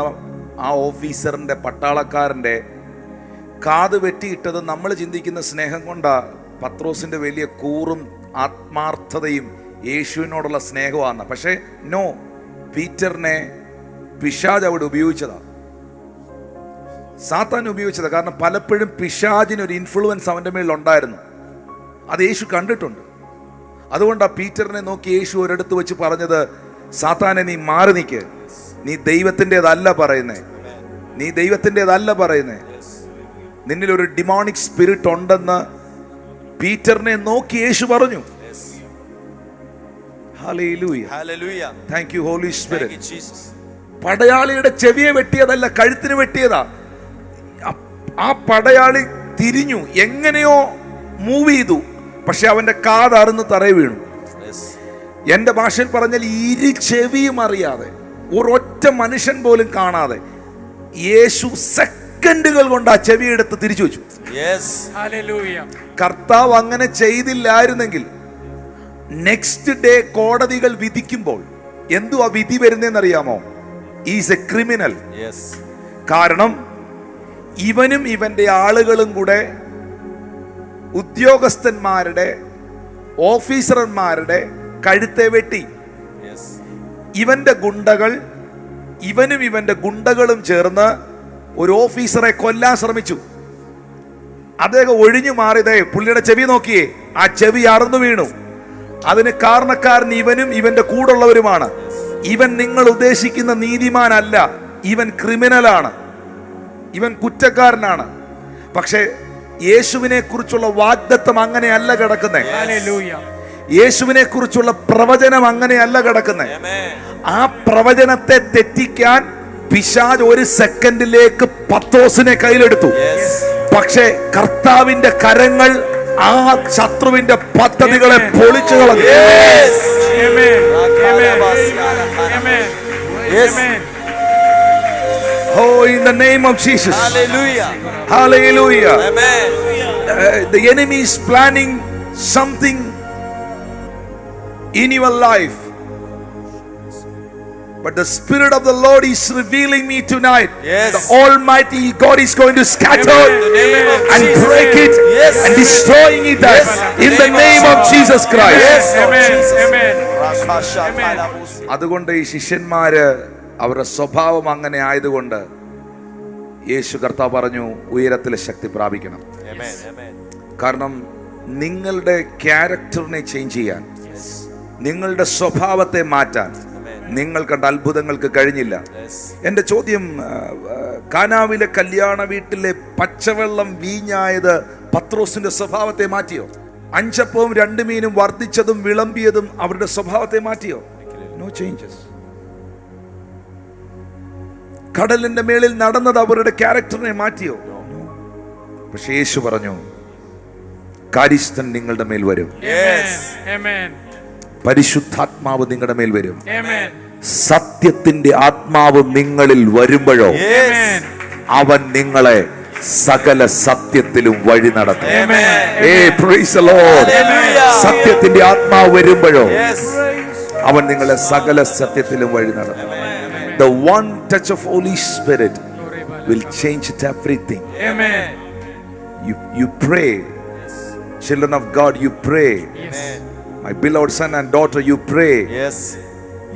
ആ ഓഫീസറിന്റെ, പട്ടാളക്കാരന്റെ കാത് വെട്ടിയിട്ടത് നമ്മൾ ചിന്തിക്കുന്ന സ്നേഹം കൊണ്ടാ. പത്രോസിന്റെ വലിയ കൂറും ആത്മാർത്ഥതയും യേശുവിനോടുള്ള സ്നേഹമാണ്. പക്ഷേ നോ, പീറ്ററിനെ പിശാച് അവിടെ ഉപയോഗിച്ചതാ, സാത്താൻ ഉപയോഗിച്ചതാ. കാരണം പലപ്പോഴും പിശാചിനൊരു ഇൻഫ്ലുവൻസ് അവൻ്റെ മേളിൽ ഉണ്ടായിരുന്നു. അത് യേശു കണ്ടിട്ടുണ്ട്. അതുകൊണ്ടാണ് പീറ്ററിനെ നോക്കി യേശു ഒരിടത്ത് വെച്ച് പറഞ്ഞത്, സാത്താനെ നീ മാറി നിൽക്ക്, നീ ദൈവത്തിൻ്റെതല്ല പറയുന്നേ, നീ ദൈവത്തിൻ്റെതല്ല പറയുന്നേ, നിന്നിലൊരു ഡിമോണിക് സ്പിരിറ്റ് ഉണ്ടെന്ന് പീറ്ററിനെ നോക്കി യേശു പറഞ്ഞു. Hallelujah. Hallelujah. Thank you holy spirit. Thank you, Jesus. പടയാളിയുടെ ചെവിയെ വെട്ടിയതല്ല, കഴുത്തിന് വെട്ടിയതാ. ആ പടയാളി തിരിഞ്ഞു, എങ്ങനെയോ മൂവ് ചെയ്തു, പക്ഷെ അവന്റെ കാത് അറുന്ന് തറയിൽ വീണു. Yes. എന്റെ ഭാഷയിൽ പറഞ്ഞാൽ ഇരു ചെവിയും അറിയാതെ, ഒരൊറ്റ മനുഷ്യൻ പോലും കാണാതെ യേശു സെക്കൻഡുകൾ കൊണ്ട് ആ ചെവി എടുത്ത് തിരിച്ചു വെച്ചു. Yes. Hallelujah. കർത്താവ് അങ്ങനെ ചെയ്തില്ലായിരുന്നെങ്കിൽ നെക്സ്റ്റ് ഡേ കോടതികൾ വിധിക്കുമ്പോൾ എന്തുവാ വിധി വരുന്നതെന്നറിയാമോ? Is a criminal. Yes. കാരണം ഇവനും ഇവന്റെ ആളുകളും കൂടെ ഉദ്യോഗസ്ഥന്മാരുടെ, ഓഫീസർമാരുടെ കഴുത്തെ വെട്ടി. Yes. ഇവന്റെ ഗുണ്ടകൾ, ഇവനും ഇവന്റെ ഗുണ്ടകളും ചേർന്ന് ഒരു ഓഫീസറെ കൊല്ലാൻ ശ്രമിച്ചു. അദ്ദേഹം ഒഴിഞ്ഞു മാറിയതേ, പുള്ളിയുടെ ചെവി നോക്കിയേ, ആ ചെവി അറുന്നു വീണു. അതിന് കാരണക്കാരൻ ഇവനും ഇവന്റെ കൂടുള്ളവരുമാണ്. ഇവൻ നിങ്ങൾ ഉദ്ദേശിക്കുന്ന നീതിമാനല്ല, ഇവൻ ക്രിമിനലാണ്, ഇവൻ കുറ്റക്കാരനാണ്. പക്ഷേ യേശുവിനെ കുറിച്ചുള്ള വാഗ്ദത്തം അങ്ങനെയല്ല കിടക്കുന്നേ. Hallelujah. യേശുവിനെ കുറിച്ചുള്ള പ്രവചനം അങ്ങനെയല്ല കിടക്കുന്നേ. Amen. ആ പ്രവചനത്തെ തെറ്റിക്കാൻ പിശാച് ഒരു സെക്കൻഡിലേക്ക് പത്രോസിനെ കയ്യിലെടുത്തു. Yes. പക്ഷേ കർത്താവിന്റെ കരങ്ങൾ ആ ശത്രുവിന്റെ പദ്ധതികളെ പൊളിച്ചു കളഞ്ഞു. Yes. Amen. Amen. Amen. Yes. Amen. Oh, in the name of Jesus. Hallelujah. Hallelujah. Amen. The enemy is planning something in your life, but the Spirit of the Lord is revealing me tonight. Yes. The Almighty God is going to scatter Amen. and break it. Yes. And destroying it. Yes. In the name of Jesus Christ. Yes. Amen. Amen. അതുകൊണ്ട് ഈ ശിഷ്യന്മാര് അവരുടെ സ്വഭാവം അങ്ങനെ ആയതുകൊണ്ട് യേശു കർത്താവ് പറഞ്ഞു, ഉയരത്തിലെ ശക്തി പ്രാപിക്കണം. Amen. Amen. കാരണം നിങ്ങളുടെ ക്യാരക്ടറിനെ ചേഞ്ച് ചെയ്യാൻ, നിങ്ങളുടെ സ്വഭാവത്തെ മാറ്റാൻ നിങ്ങൾ കണ്ട അത്ഭുതങ്ങൾക്ക് കഴിഞ്ഞില്ല. എൻ്റെ ചോദ്യം, കാനാവിലെ കല്യാണ വീട്ടിലെ പച്ചവെള്ളം വീഞ്ഞായത് പത്രോസിന്റെ സ്വഭാവത്തെ മാറ്റിയോ? 5 അപ്പവും 2 മീനും വർദ്ധിച്ചതും വിളമ്പിയതും അവരുടെ സ്വഭാവത്തെ മാറ്റിയോ? No changes. കടലിന്റെ മേളിൽ നടന്നത് അവരുടെ ക്യാരക്ടറിനെ മാറ്റിയോ? പക്ഷേ യേശു പറഞ്ഞു, കാര്യസ്ഥൻ നിങ്ങളുടെ മേൽ വരും. Amen. പരിശുദ്ധാത്മാവ് നിങ്ങളുടെ മേൽ വരും. Amen. സത്യത്തിന്റെ ആത്മാവ് നിങ്ങളിൽ വരുമ്പോഴോ Amen. അവൻ നിങ്ങളെ സകല സത്യത്തിലും വഴി നടത്തും. Amen. Praise the Lord. Hallelujah. സത്യത്തിന്റെ ആത്മാവ് വരുമ്പോഴോ Yes. അവൻ നിങ്ങളെ സകല സത്യത്തിലും വഴി നടത്തും. The one touch of Holy Spirit will change everything. Amen. You pray, children of God, you pray. Yes. My beloved son and daughter, you pray. Yes.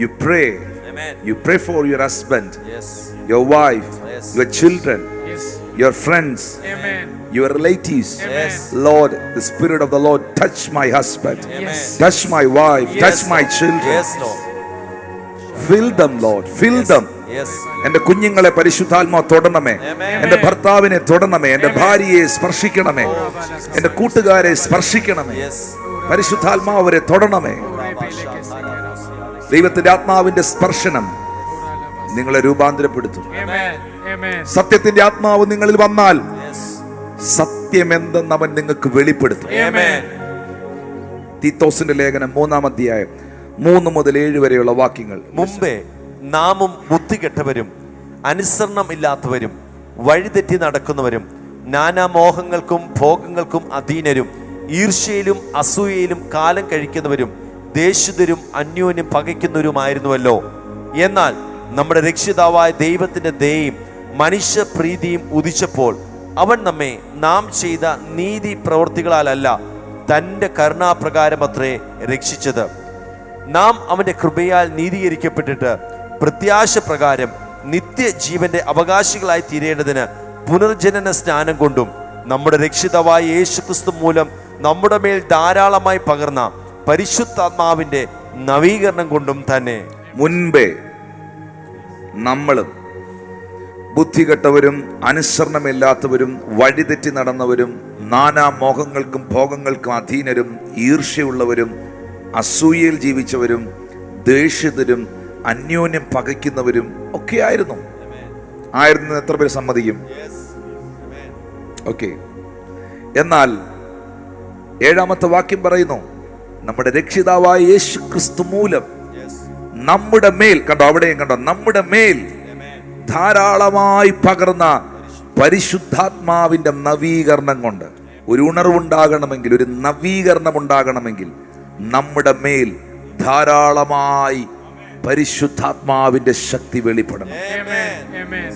You pray. Amen. You pray for your husband, Yes. your wife, Yes. your children. Yes. your friends, Amen. your relatives. Amen. Lord, the Spirit of the Lord touch my husband, Yes. touch my wife, touch my children. Yes, Lord. Fill them, Lord, fill them. Yes. എന്റെ കുഞ്ഞുങ്ങളെ പരിശുദ്ധാത്മാ തൊടണമേ, Amen. എന്റെ ഭർത്താവിനെ തൊടണമേ, എന്റെ ഭാര്യയെ സ്പർശിക്കണമേ, എന്റെ കൂട്ടുകാരെ സ്പർശിക്കണമേ, Yes. പരിശുദ്ധാത്മാവരെ തൊടണമേ. ദൈവത്തിന്റെ ആത്മാവിന്റെ സ്പർശനം നിങ്ങളെ രൂപാന്തരപ്പെടുത്തും. Amen. Amen. സത്യത്തിന്റെ ആത്മാവ് നിങ്ങളിൽ വന്നാൽ Yes. സത്യമെന്തെന്ന് അവൻ നിങ്ങൾക്ക് വെളിപ്പെടുത്തും. Amen. തീത്തോസിന്റെ ലേഖനം 3-ാം അധ്യായം 3 മുതൽ 7 വരെയുള്ള വാക്യങ്ങൾ. മുമ്പേ നാമും ബുദ്ധികെട്ടവരും അനുസരണം ഇല്ലാത്തവരും വഴിതെറ്റി നടക്കുന്നവരും നാനാമോഹങ്ങൾക്കും ഭോഗങ്ങൾക്കും അധീനരും ഈർഷ്യയിലും അസൂയയിലും കാലം കഴിക്കുന്നവരും ദേഷ്യതരും അന്യോന്യം പകയ്ക്കുന്നവരുമായിരുന്നുവല്ലോ. എന്നാൽ നമ്മുടെ രക്ഷിതാവായ ദൈവത്തിന്റെ ദയയും മനുഷ്യപ്രീതിയും ഉദിച്ചപ്പോൾ അവൻ നമ്മെ നാം ചെയ്ത നീതി പ്രവൃത്തികളാലല്ല തൻ്റെ കരുണാപ്രകാരമത്രേ രക്ഷിച്ചത്. നാം അവന്റെ കൃപയാൽ നീതീകരിക്കപ്പെട്ടിട്ട് പ്രത്യാശ പ്രകാരം നിത്യജീവന്റെ അവകാശികളായി തീരേണ്ടതിന് പുനർജനന സ്നാനം കൊണ്ടും നമ്മുടെ രക്ഷിതാവായ യേശുക്രിസ്തു മൂലം നമ്മുടെ മേൽ ധാരാളമായി പകർന്ന പരിശുദ്ധാത്മാവിന്റെ നവീകരണം കൊണ്ടും തന്നെ. മുൻപേ നമ്മളും ബുദ്ധികെട്ടവരും അനുസരണമില്ലാത്തവരും വഴിതെറ്റി നടന്നവരും നാനാ മോഹങ്ങൾക്കും ഭോഗങ്ങൾക്കും അധീനരും ഈർഷ്യയുള്ളവരും അസൂയയിൽ ജീവിച്ചവരും ദേഷ്യതരും അന്യോന്യം പകയ്ക്കുന്നവരും ഒക്കെ ആയിരുന്നു. എത്ര പേര് സമ്മതിക്കും? ഓക്കെ. എന്നാൽ 7-ാമത്തെ വാക്യം പറയുന്നു, നമ്മുടെ രക്ഷിതാവായ യേശു ക്രിസ്തു മൂലം നമ്മുടെ മേൽ, കണ്ടോ, അവിടെയും കണ്ടോ, നമ്മുടെ മേൽ ധാരാളമായി പകർന്ന പരിശുദ്ധാത്മാവിന്റെ നവീകരണം കൊണ്ട് ഒരു ഉണർവുണ്ടാകണമെങ്കിൽ, ഒരു നവീകരണം ഉണ്ടാകണമെങ്കിൽ നമ്മുടെ മേൽ ധാരാളമായി പരിശുദ്ധാത്മാവിന്റെ ശക്തി വെളിപ്പെടണം. Amen. Amen.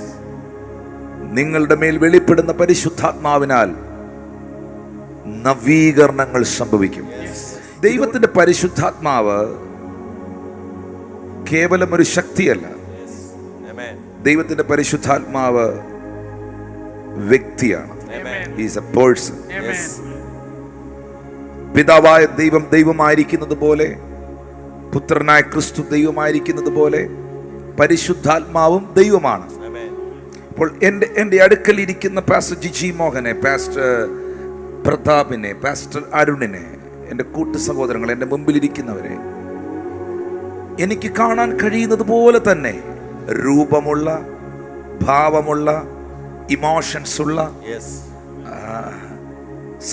നിങ്ങളുടെ മേൽ വെളിപ്പെടുന്ന പരിശുദ്ധാത്മാവിനാൽ നവീകരണങ്ങൾ സംഭവിക്കും. ദൈവത്തിന്റെ പരിശുദ്ധാത്മാവ് കേവലം ഒരു ശക്തിയല്ല. ദൈവത്തിന്റെ പരിശുദ്ധാത്മാവ് വ്യക്തിയാണ്. He is a person. Amen. പിതാവായ ദൈവം ദൈവമായിരിക്കുന്നത് പോലെ, പുത്രനായ ക്രിസ്തു ദൈവമായിരിക്കുന്നത് പോലെ, പരിശുദ്ധാത്മാവും ദൈവമാണ്. അപ്പോൾ എൻ്റെ അടുക്കൽ ഇരിക്കുന്ന പാസ്റ്റർ ജിജി മോഹനെ, പാസ്റ്റർ പ്രതാപിനെ, പാസ്റ്റർ അരുണിനെ, എൻ്റെ കൂട്ടു സഹോദരങ്ങൾ, എൻ്റെ മുമ്പിലിരിക്കുന്നവരെ എനിക്ക് കാണാൻ കഴിയുന്നത് പോലെ തന്നെ രൂപമുള്ള, ഭാവമുള്ള, ഇമോഷൻസ് ഉള്ള,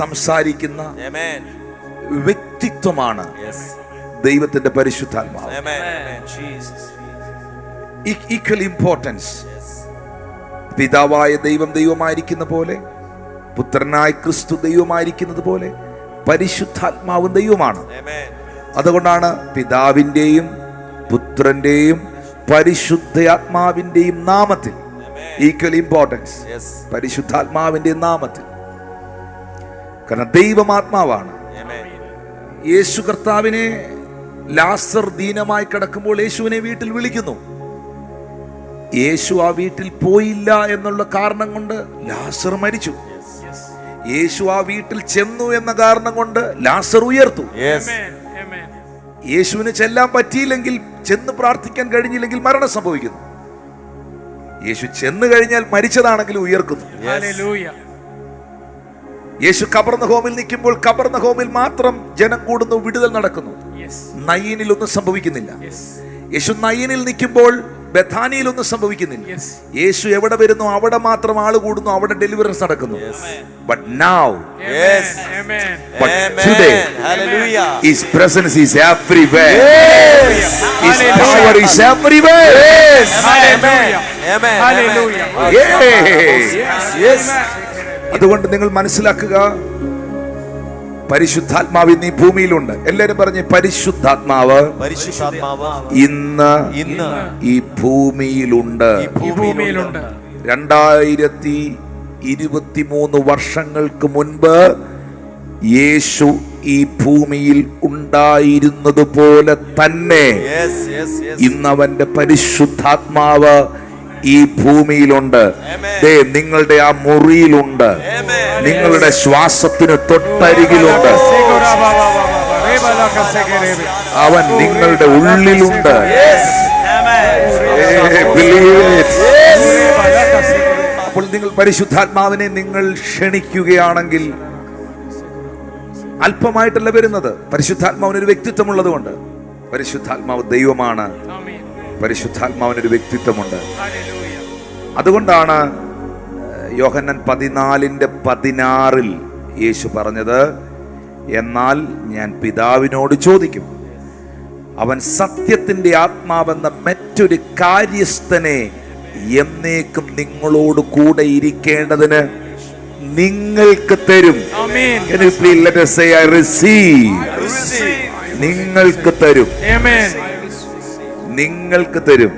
സംസാരിക്കുന്ന വ്യക്തിത്വമാണ് ദൈവത്തിന്റെ പരിശുദ്ധാത്മാവ്. Equal importance. പിതാവായ ദൈവം ദൈവമായിരിക്കുന്ന പോലെ, പുത്രനായ ക്രിസ്തു ദൈവമായിരിക്കുന്നത് പോലെ, പരിശുദ്ധാത്മാവും ദൈവമാണ്. അതുകൊണ്ടാണ് പിതാവിൻ്റെയും പുത്രന്റെയും പരിശുദ്ധാത്മാവിന്റെയും നാമത്തിൽ, ഈക്വൽ ഇമ്പോർട്ടൻസ്, പരിശുദ്ധാത്മാവിന്റെ നാമത്തിൽ. കാരണം ദൈവമാത്മാവാണ്. യേശു കർത്താവിനെ ലാസർ ദീനമായി കിടക്കുമ്പോൾ യേശുവിനെ വീട്ടിൽ വിളിക്കുന്നു. യേശു ആ വീട്ടിൽ പോയില്ല എന്നുള്ള കാരണം കൊണ്ട് ലാസർ മരിച്ചു. യേശു ആ വീട്ടിൽ ചെന്നു എന്ന കാരണം കൊണ്ട് ലാസർ ഉയർത്തു. യേശുവിന് ചെല്ലാൻ പറ്റിയില്ലെങ്കിൽ, ചെന്ന് പ്രാർത്ഥിക്കാൻ കഴിഞ്ഞില്ലെങ്കിൽ മരണം സംഭവിക്കുന്നു. യേശു ചെന്നു കഴിഞ്ഞാൽ മരിച്ചതാണെങ്കിലും ഉയർക്കുന്നു. യേശു കബർന്നഹോമിൽ നിൽക്കുമ്പോൾ കബർന്നഹോമിൽ മാത്രം ജനം കൂടുന്നു, വിടുതൽ നടക്കുന്നു. നയീനിൽ ഒന്നും സംഭവിക്കുന്നില്ല. യേശു നയീനിൽ നിൽക്കുമ്പോൾ ബഥാനിയിൽ ഒന്നും സംഭവിക്കുന്നില്ല. യേശു എവിടെ വരുന്നു അവിടെ മാത്രം ആള് കൂടുന്നു, അവിടെ ഡെലിവറൻസ് നടക്കുന്നു. But now, but today, His presence is everywhere. His power is everywhere. അതുകൊണ്ട് നിങ്ങൾ മനസ്സിലാക്കുക, പരിശുദ്ധാത്മാവ് ഇന്ന് ഈ ഭൂമിയിലുണ്ട്. എല്ലാരും പറഞ്ഞ് പരിശുദ്ധാത്മാവ് ഇന്ന് ഈ ഭൂമിയിലുണ്ട്. 2023 വർഷങ്ങൾക്ക് മുൻപ് യേശു ഈ ഭൂമിയിൽ ഉണ്ടായിരുന്നത് പോലെ തന്നെ ഇന്ന് അവന്റെ പരിശുദ്ധാത്മാവ് ഈ ഭൂമിയിലുണ്ട്. ദേ നിങ്ങളുടെ ആ മുറിയിലുണ്ട്. നിങ്ങളുടെ ശ്വാസത്തിന് തൊട്ടരികിലുണ്ട്. അവൻ നിങ്ങളുടെ ഉള്ളിലുണ്ട്. അപ്പോൾ നിങ്ങൾ പരിശുദ്ധാത്മാവിനെ നിങ്ങൾ ക്ഷണിക്കുകയാണെങ്കിൽ അല്പമായിട്ടല്ല വരുന്നത്. പരിശുദ്ധാത്മാവിന് ഒരു വ്യക്തിത്വമുള്ളത് കൊണ്ട്. പരിശുദ്ധാത്മാവ് ദൈവമാണ്. പരിശുദ്ധാത്മാവിനൊരു വ്യക്തിത്വമുണ്ട്. അതുകൊണ്ടാണ് യോഹന്നാൻ 14:16 യേശു പറഞ്ഞത്, എന്നാൽ ഞാൻ പിതാവിനോട് ചോദിക്കും, അവൻ സത്യത്തിന്റെ ആത്മാവെന്ന മറ്റൊരു കാര്യസ്ഥനെ എന്നേക്കും നിങ്ങളോട് കൂടെ ഇരിക്കേണ്ടതിന് നിങ്ങൾക്ക് തരും. നിങ്ങൾക്ക് തരും. നിങ്ങൾക്ക് തരും.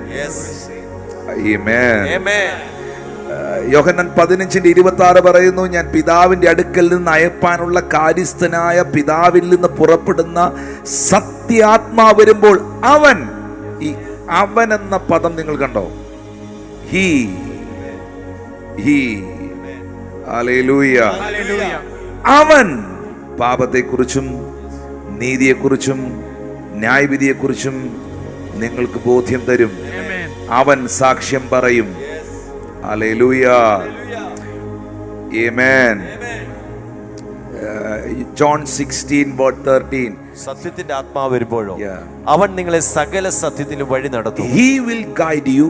യോഹന്നാൻ 15:26 പറയുന്നു, ഞാൻ പിതാവിന്റെ അടുക്കൽ നിന്ന് അയപ്പാനുള്ള കാര്യസ്ഥനായ പിതാവിൽ നിന്ന് പുറപ്പെടുന്ന സത്യാത്മാവ് വരുമ്പോൾ അവൻ, ഈ അവൻ എന്ന പദം നിങ്ങൾ കണ്ടോ? He hallelujah. അവൻ പാപത്തെക്കുറിച്ചും നീതിയെക്കുറിച്ചും ന്യായവിധിയെക്കുറിച്ചും നിങ്ങൾക്ക് ബോധ്യം തരും. അവൻ സാക്ഷ്യം പറയും. ഹല്ലേലൂയ. ആമേൻ. ജോൺ 16:13 സത്യത്തിന്റെ ആത്മാവ് വരുമ്പോഴോ അവൻ നിങ്ങളെ സകല സത്യത്തിലും വഴി നടത്തും. He will guide you.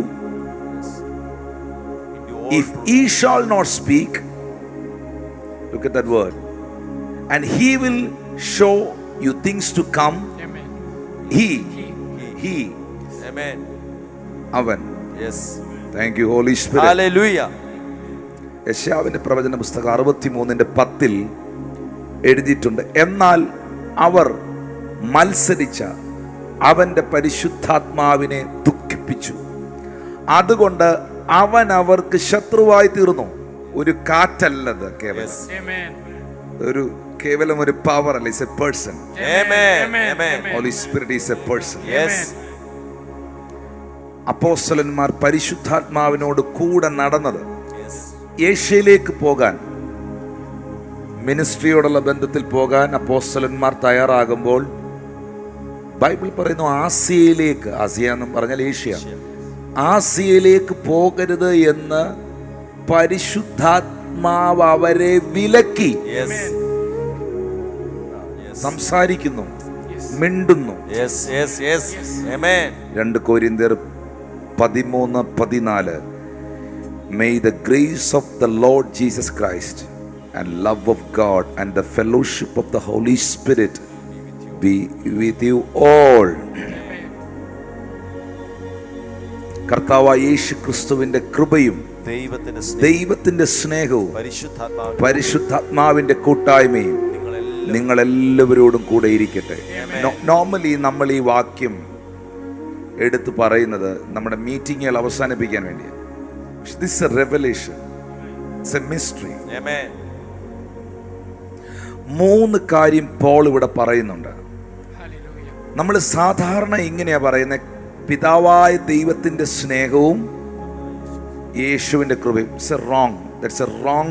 If he shall not speak, look at that word, and he will show you things to come. He Amen. അവൻ. Yes. Thank you Holy Spirit. Hallelujah. യെശയ്യാവിന്റെ പ്രവചന പുസ്തകം 63:10 എഴുതിയിട്ടുണ്ട്, എന്നാൽ അവർ മത്സരിച്ച അവന്റെ പരിശുദ്ധാത്മാവിനെ ദുഃഖിപ്പിച്ചു, അതുകൊണ്ട് അവൻ അവർക്ക് ശത്രുവായി തീർന്നു. ഒരു കാറ്റല്ലത് കേവലം, കേവലം ഒരു പവർ അല്ല. It's a person. Holy spirit is a person. അപ്പോസ്തലന്മാർ പരിശുദ്ധാത്മാവിനോട് കൂടെ നടന്നത് ഏഷ്യയിലേക്ക് പോകാൻ, മിനിസ്ട്രിയോടുള്ള ബന്ധത്തിൽ പോകാൻ അപ്പോസ്തലന്മാർ തയ്യാറാകുമ്പോൾ ബൈബിൾ പറയുന്നു ആസിയയിലേക്ക്, ആസിയ എന്ന് പറഞ്ഞാൽ ഏഷ്യ, ആസിയയിലേക്ക് പോകരുത് എന്ന് പരിശുദ്ധാത്മാവ് അവരെ വിലക്കി. സംസാരിക്കുന്നു, മിണ്ടുന്നു. 2 കൊരിന്ത്യർ 13:14 May the grace of the Lord Jesus Christ and love of God and the fellowship of the Holy Spirit be with you all. കർത്താവായ യേശു ക്രിസ്തുവിന്റെ കൃപയും ദൈവത്തിന്റെ സ്നേഹവും പരിശുദ്ധാത്മാവിന്റെ കൂട്ടായ്മയും നിങ്ങളെല്ലാവരോടും കൂടെ ഇരിക്കട്ടെ. നോർമലി നമ്മൾ ഈ വാക്യം എടുത്ത് പറയുന്നത് നമ്മുടെ മീറ്റിങ്ങുകൾ അവസാനിപ്പിക്കാൻ വേണ്ടിയാണ്. This is a revelation. It's a mystery. Amen. 3 കാര്യം പോൾ ഇവിടെ പറയുന്നുണ്ട്. നമ്മൾ സാധാരണ ഇങ്ങനെയാ പറയുന്നത്, പിതാവായ ദൈവത്തിന്റെ സ്നേഹവും യേശുവിന്റെ കൃപയും. It's a wrong. That's a wrong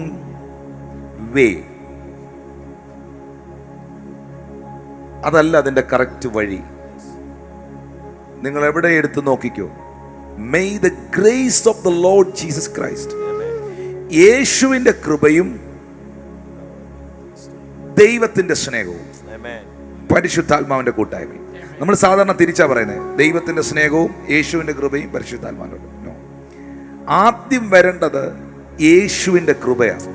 way. അതല്ല അതിന്റെ കറക്റ്റ് വഴി. നിങ്ങൾ എവിടെ എടുത്ത് നോക്കിക്കോ, May the grace of the Lord Jesus Christ, യേശുവിന്റെ കൃപയും ദൈവത്തിന്റെ സ്നേഹവും പരിശുദ്ധാത്മാവിന്റെ കൂട്ടായ്മയും. നമ്മൾ സാധാരണ തിരിച്ചാ പറയുന്നത്, ദൈവത്തിന്റെ സ്നേഹവും യേശുവിന്റെ കൃപയും പരിശുദ്ധാത്മാവിന്റെ. ആദ്യം വരേണ്ടത് യേശുവിന്റെ കൃപയാണ്.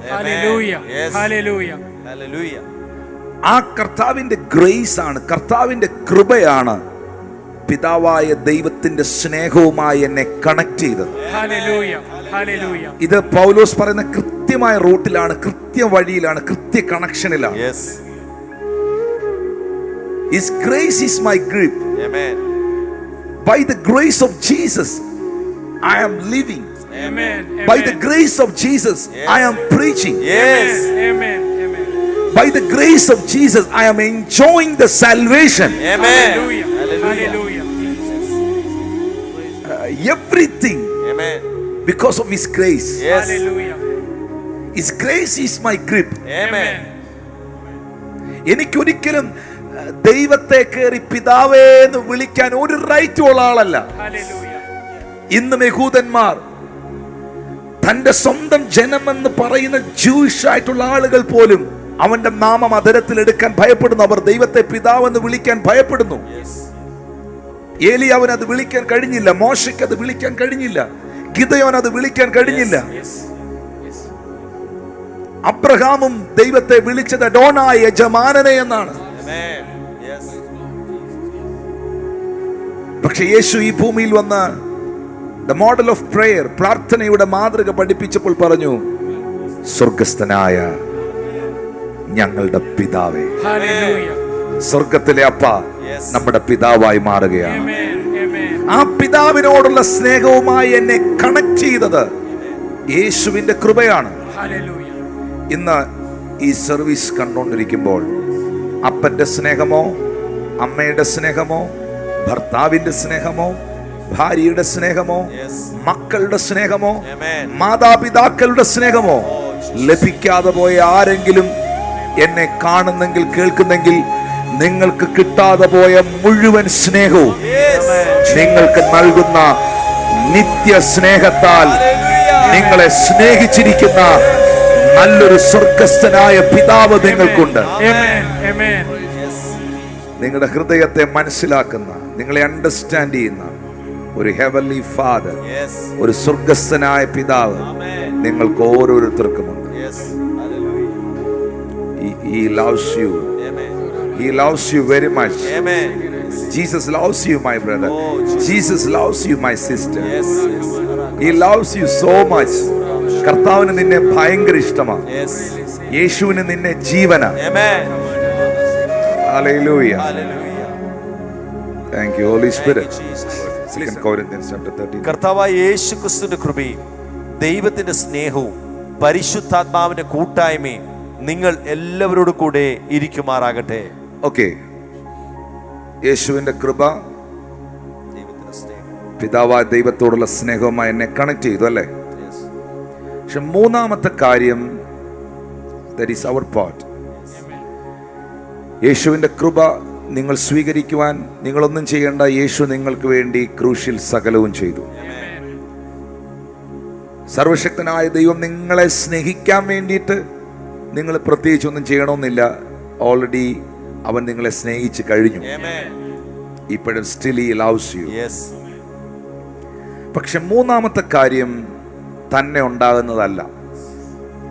ആ കർത്താവിന്റെ ഗ്രേസ് ആണ്, കർത്താവിന്റെ കൃപയാണ് പിതാവായ ദൈവത്തിന്റെ സ്നേഹവുമായി എന്നെ കണക്ട് ചെയ്തത്. ഇത് പൗലോസ് പറയുന്ന കൃത്യമായ റൂട്ടിലാണ്, കൃത്യ വഴിയിലാണ്, കൃത്യ കണക്ഷനിലാണ്. His grace is my grip. Amen. By the grace of Jesus I am living. Amen. By the grace of Jesus I am preaching. Yes. Amen. By the grace of Jesus I am enjoying the salvation. Amen. Hallelujah. Everything. Amen. because of His grace. Yes. Hallelujah. His grace is my grip. Amen. എനിക്കൊരിക്കലും ദൈവത്തെ കയറി പിതാവേ എന്ന് വിളിക്കാൻ ഒരു റൈറ്റും ഉള്ള ആളല്ല. Hallelujah. ഇന്നും യഹൂദന്മാർ തന്റെ സ്വന്തം ജനമെന്ന് പറയുന്ന ജൂയിഷ് ആയിട്ടുള്ള ആളുകൾ പോലും അവന്റെ നാമം അധരത്തിൽ എടുക്കാൻ ഭയപ്പെടുന്നു. അവർ ദൈവത്തെ പിതാവെന്ന് വിളിക്കാൻ ഭയപ്പെടുന്നു. ഏലിയാവിന് അത് വിളിക്കാൻ കഴിഞ്ഞില്ല, മോശയ്ക്ക് അത് വിളിക്കാൻ കഴിഞ്ഞില്ല, ഗിദയോൻ അത് വിളിക്കാൻ കഴിഞ്ഞില്ല. Yes. Yes. അബ്രഹാമും ദൈവത്തെ വിളിച്ചത് അഡോനായി, യജമാനനെ എന്നാണ്. Amen. Yes. പക്ഷെ യേശു ഈ ഭൂമിയിൽ വന്ന് ദ മോഡൽ ഓഫ് പ്രേയർ, പ്രാർത്ഥനയുടെ മാതൃക പഠിപ്പിച്ചപ്പോൾ പറഞ്ഞു, സ്വർഗസ്ഥനായ ഞങ്ങളുടെ പിതാവേ. Hallelujah. സ്വർഗത്തിലെ അപ്പ Yes. നമ്മുടെ പിതാവായി മാറുകയാണ്. Amen. Amen. ആ പിതാവിനോടുള്ള സ്നേഹവുമായി എന്നെ കണക്ട് ചെയ്തത് യേശുവിന്റെ കൃപയാണ്. Hallelujah. ഇന്ന് ഈ സർവീസ് കണ്ടുകൊണ്ടിരിക്കുമ്പോൾ അപ്പന്റെ സ്നേഹമോ, അമ്മയുടെ സ്നേഹമോ, ഭർത്താവിന്റെ സ്നേഹമോ, ഭാര്യയുടെ സ്നേഹമോ, Yes. മക്കളുടെ സ്നേഹമോ, Amen. മാതാപിതാക്കളുടെ സ്നേഹമോ ലഭിക്കാതെ പോയ ആരെങ്കിലും എന്നെ കാണുന്നെങ്കിൽ കേൾക്കുന്നെങ്കിൽ, നിങ്ങൾക്ക് കിട്ടാതെ പോയ മുഴുവൻ സ്നേഹവും Yes. നിങ്ങൾക്ക് നൽകുന്ന നിത്യ സ്നേഹത്താൽ Hallelujah. നിങ്ങളെ സ്നേഹിച്ചിരിക്കുന്ന നല്ലൊരു സ്വർഗസ്ഥനായ പിതാവ് നിങ്ങൾക്കുണ്ട്. Amen. Amen. Yes. നിങ്ങളുടെ ഹൃദയത്തെ മനസ്സിലാക്കുന്ന, നിങ്ങളെ അണ്ടർസ്റ്റാൻഡ് ചെയ്യുന്ന ഒരു ഹെവൻലി ഫാദർ, Yes. ഒരു സ്വർഗസ്ഥനായ പിതാവ് Amen. നിങ്ങൾക്ക് ഓരോരുത്തർക്കുമുണ്ട്. Yes. Hallelujah. He loves you. Amen. He loves you very much. Amen. Jesus loves you, my brother. Oh, Jesus. Jesus loves you, my sister. Yes. Yes. He loves you so much. കർത്താവിന് നിന്നെ ഭയങ്കര ഇഷ്ടമാണ്. Yes. യേശുവിന് നിന്നെ ജീവന. Amen. Hallelujah. Hallelujah. Thank you, Holy Spirit. Thank you, Jesus. 2 Corinthians chapter 13. കർത്താവായ യേശു ക്രിസ്തുവിന്റെ കൃപയും ദൈവത്തിന്റെ സ്നേഹവും പരിശുദ്ധാത്മാവിന്റെ കൂട്ടായ്മയും നിങ്ങൾ എല്ലാവരോടും കൂടെ ഇരിക്കുമാറാകട്ടെ. ഓക്കെ, യേശുവിന്റെ കൃപ, ദൈവത്തിന്റെ സ്നേഹം. പിതാവായ ദൈവത്തോടുള്ള സ്നേഹവുമായി എന്നെ കണക്ട് ചെയ്തു അല്ലേ? Yes. പക്ഷെ മൂന്നാമത്തെ കാര്യം, that is our part. യേശുവിന്റെ കൃപ നിങ്ങൾ സ്വീകരിക്കുവാൻ നിങ്ങളൊന്നും ചെയ്യേണ്ട. യേശു നിങ്ങൾക്ക് വേണ്ടി ക്രൂശിൽ സകലവും ചെയ്തു. സർവശക്തനായ ദൈവം നിങ്ങളെ സ്നേഹിക്കാൻ വേണ്ടിയിട്ട് നിങ്ങൾ പ്രത്യേകിച്ച് ഒന്നും ചെയ്യണമെന്നില്ല. ഓൾറെഡി അവൻ നിങ്ങളെ സ്നേഹിച്ച് കഴിഞ്ഞു. Amen. ഇപ്പോഴും still he loves you. Yes. പക്ഷെ മൂന്നാമത്തെ കാര്യം തന്നെ ഉണ്ടാകുന്നതല്ല.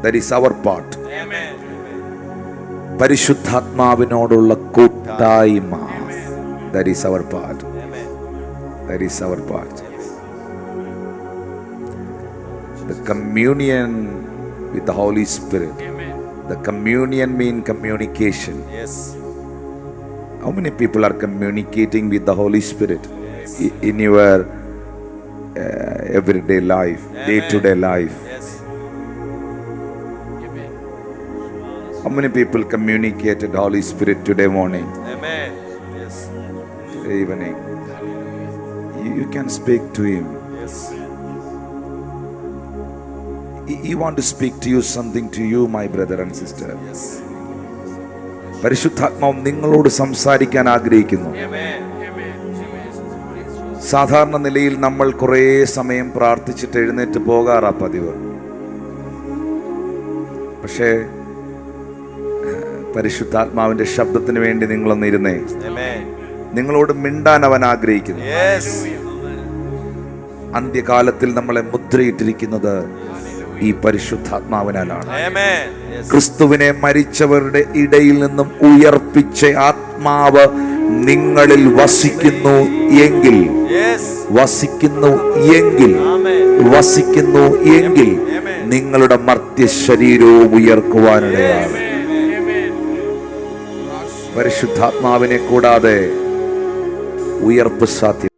That is our part. Amen. പരിശുദ്ധാത്മാവിനോടുള്ള കൂട്ടായ്മ. That is our part. Amen. That is our part. The communion with the Holy Spirit. Amen. The communion means communication. Yes. How many people are communicating with the Holy Spirit in your everyday life, Amen. day-to-day life? Yes. Amen. How many people communicated Holy Spirit today morning, Amen. Yes. today evening? You can speak to Him. Yes. He want to speak to you something to you, my brother and sister. Yes. പരിശുദ്ധാത്മാവ് നിങ്ങളോട് സംസാരിക്കാൻ ആഗ്രഹിക്കുന്നു. Amen. Amen. സാധാരണ നിലയിൽ നമ്മൾ കുറേ സമയം പ്രാർത്ഥിച്ചിട്ട് എഴുന്നേറ്റ് പോകാറാ പതിവ്. പക്ഷേ പരിശുദ്ധാത്മാവിന്റെ ശബ്ദത്തിന് വേണ്ടി നിങ്ങളൊന്ന് ഇരുന്നേ. Amen. നിങ്ങളോട് മിണ്ടാൻ അവൻ ആഗ്രഹിക്കുന്നു. Yes. അന്ത്യകാലത്തിൽ നമ്മളെ മുദ്രയിട്ടിരിക്കുന്നത് ഈ പരിശുദ്ധാത്മാവിനാലാണ്. Amen. Yes. ക്രിസ്തുവിനെ മരിച്ചവരുടെ ഇടയിൽ നിന്നും ഉയർപ്പിച്ച ആത്മാവ് നിങ്ങളിൽ വസിക്കുന്നു എങ്കിൽ, Yes. വസിക്കുന്നു എങ്കിൽ, Amen. വസിക്കുന്നു എങ്കിൽ Amen. നിങ്ങളുടെ മർത്യ ശരീരവും ഉയർക്കുവാനിടയാണ്. Amen. പരിശുദ്ധാത്മാവിനെ കൂടാതെ ഉയർപ്പ് സാധ്യം.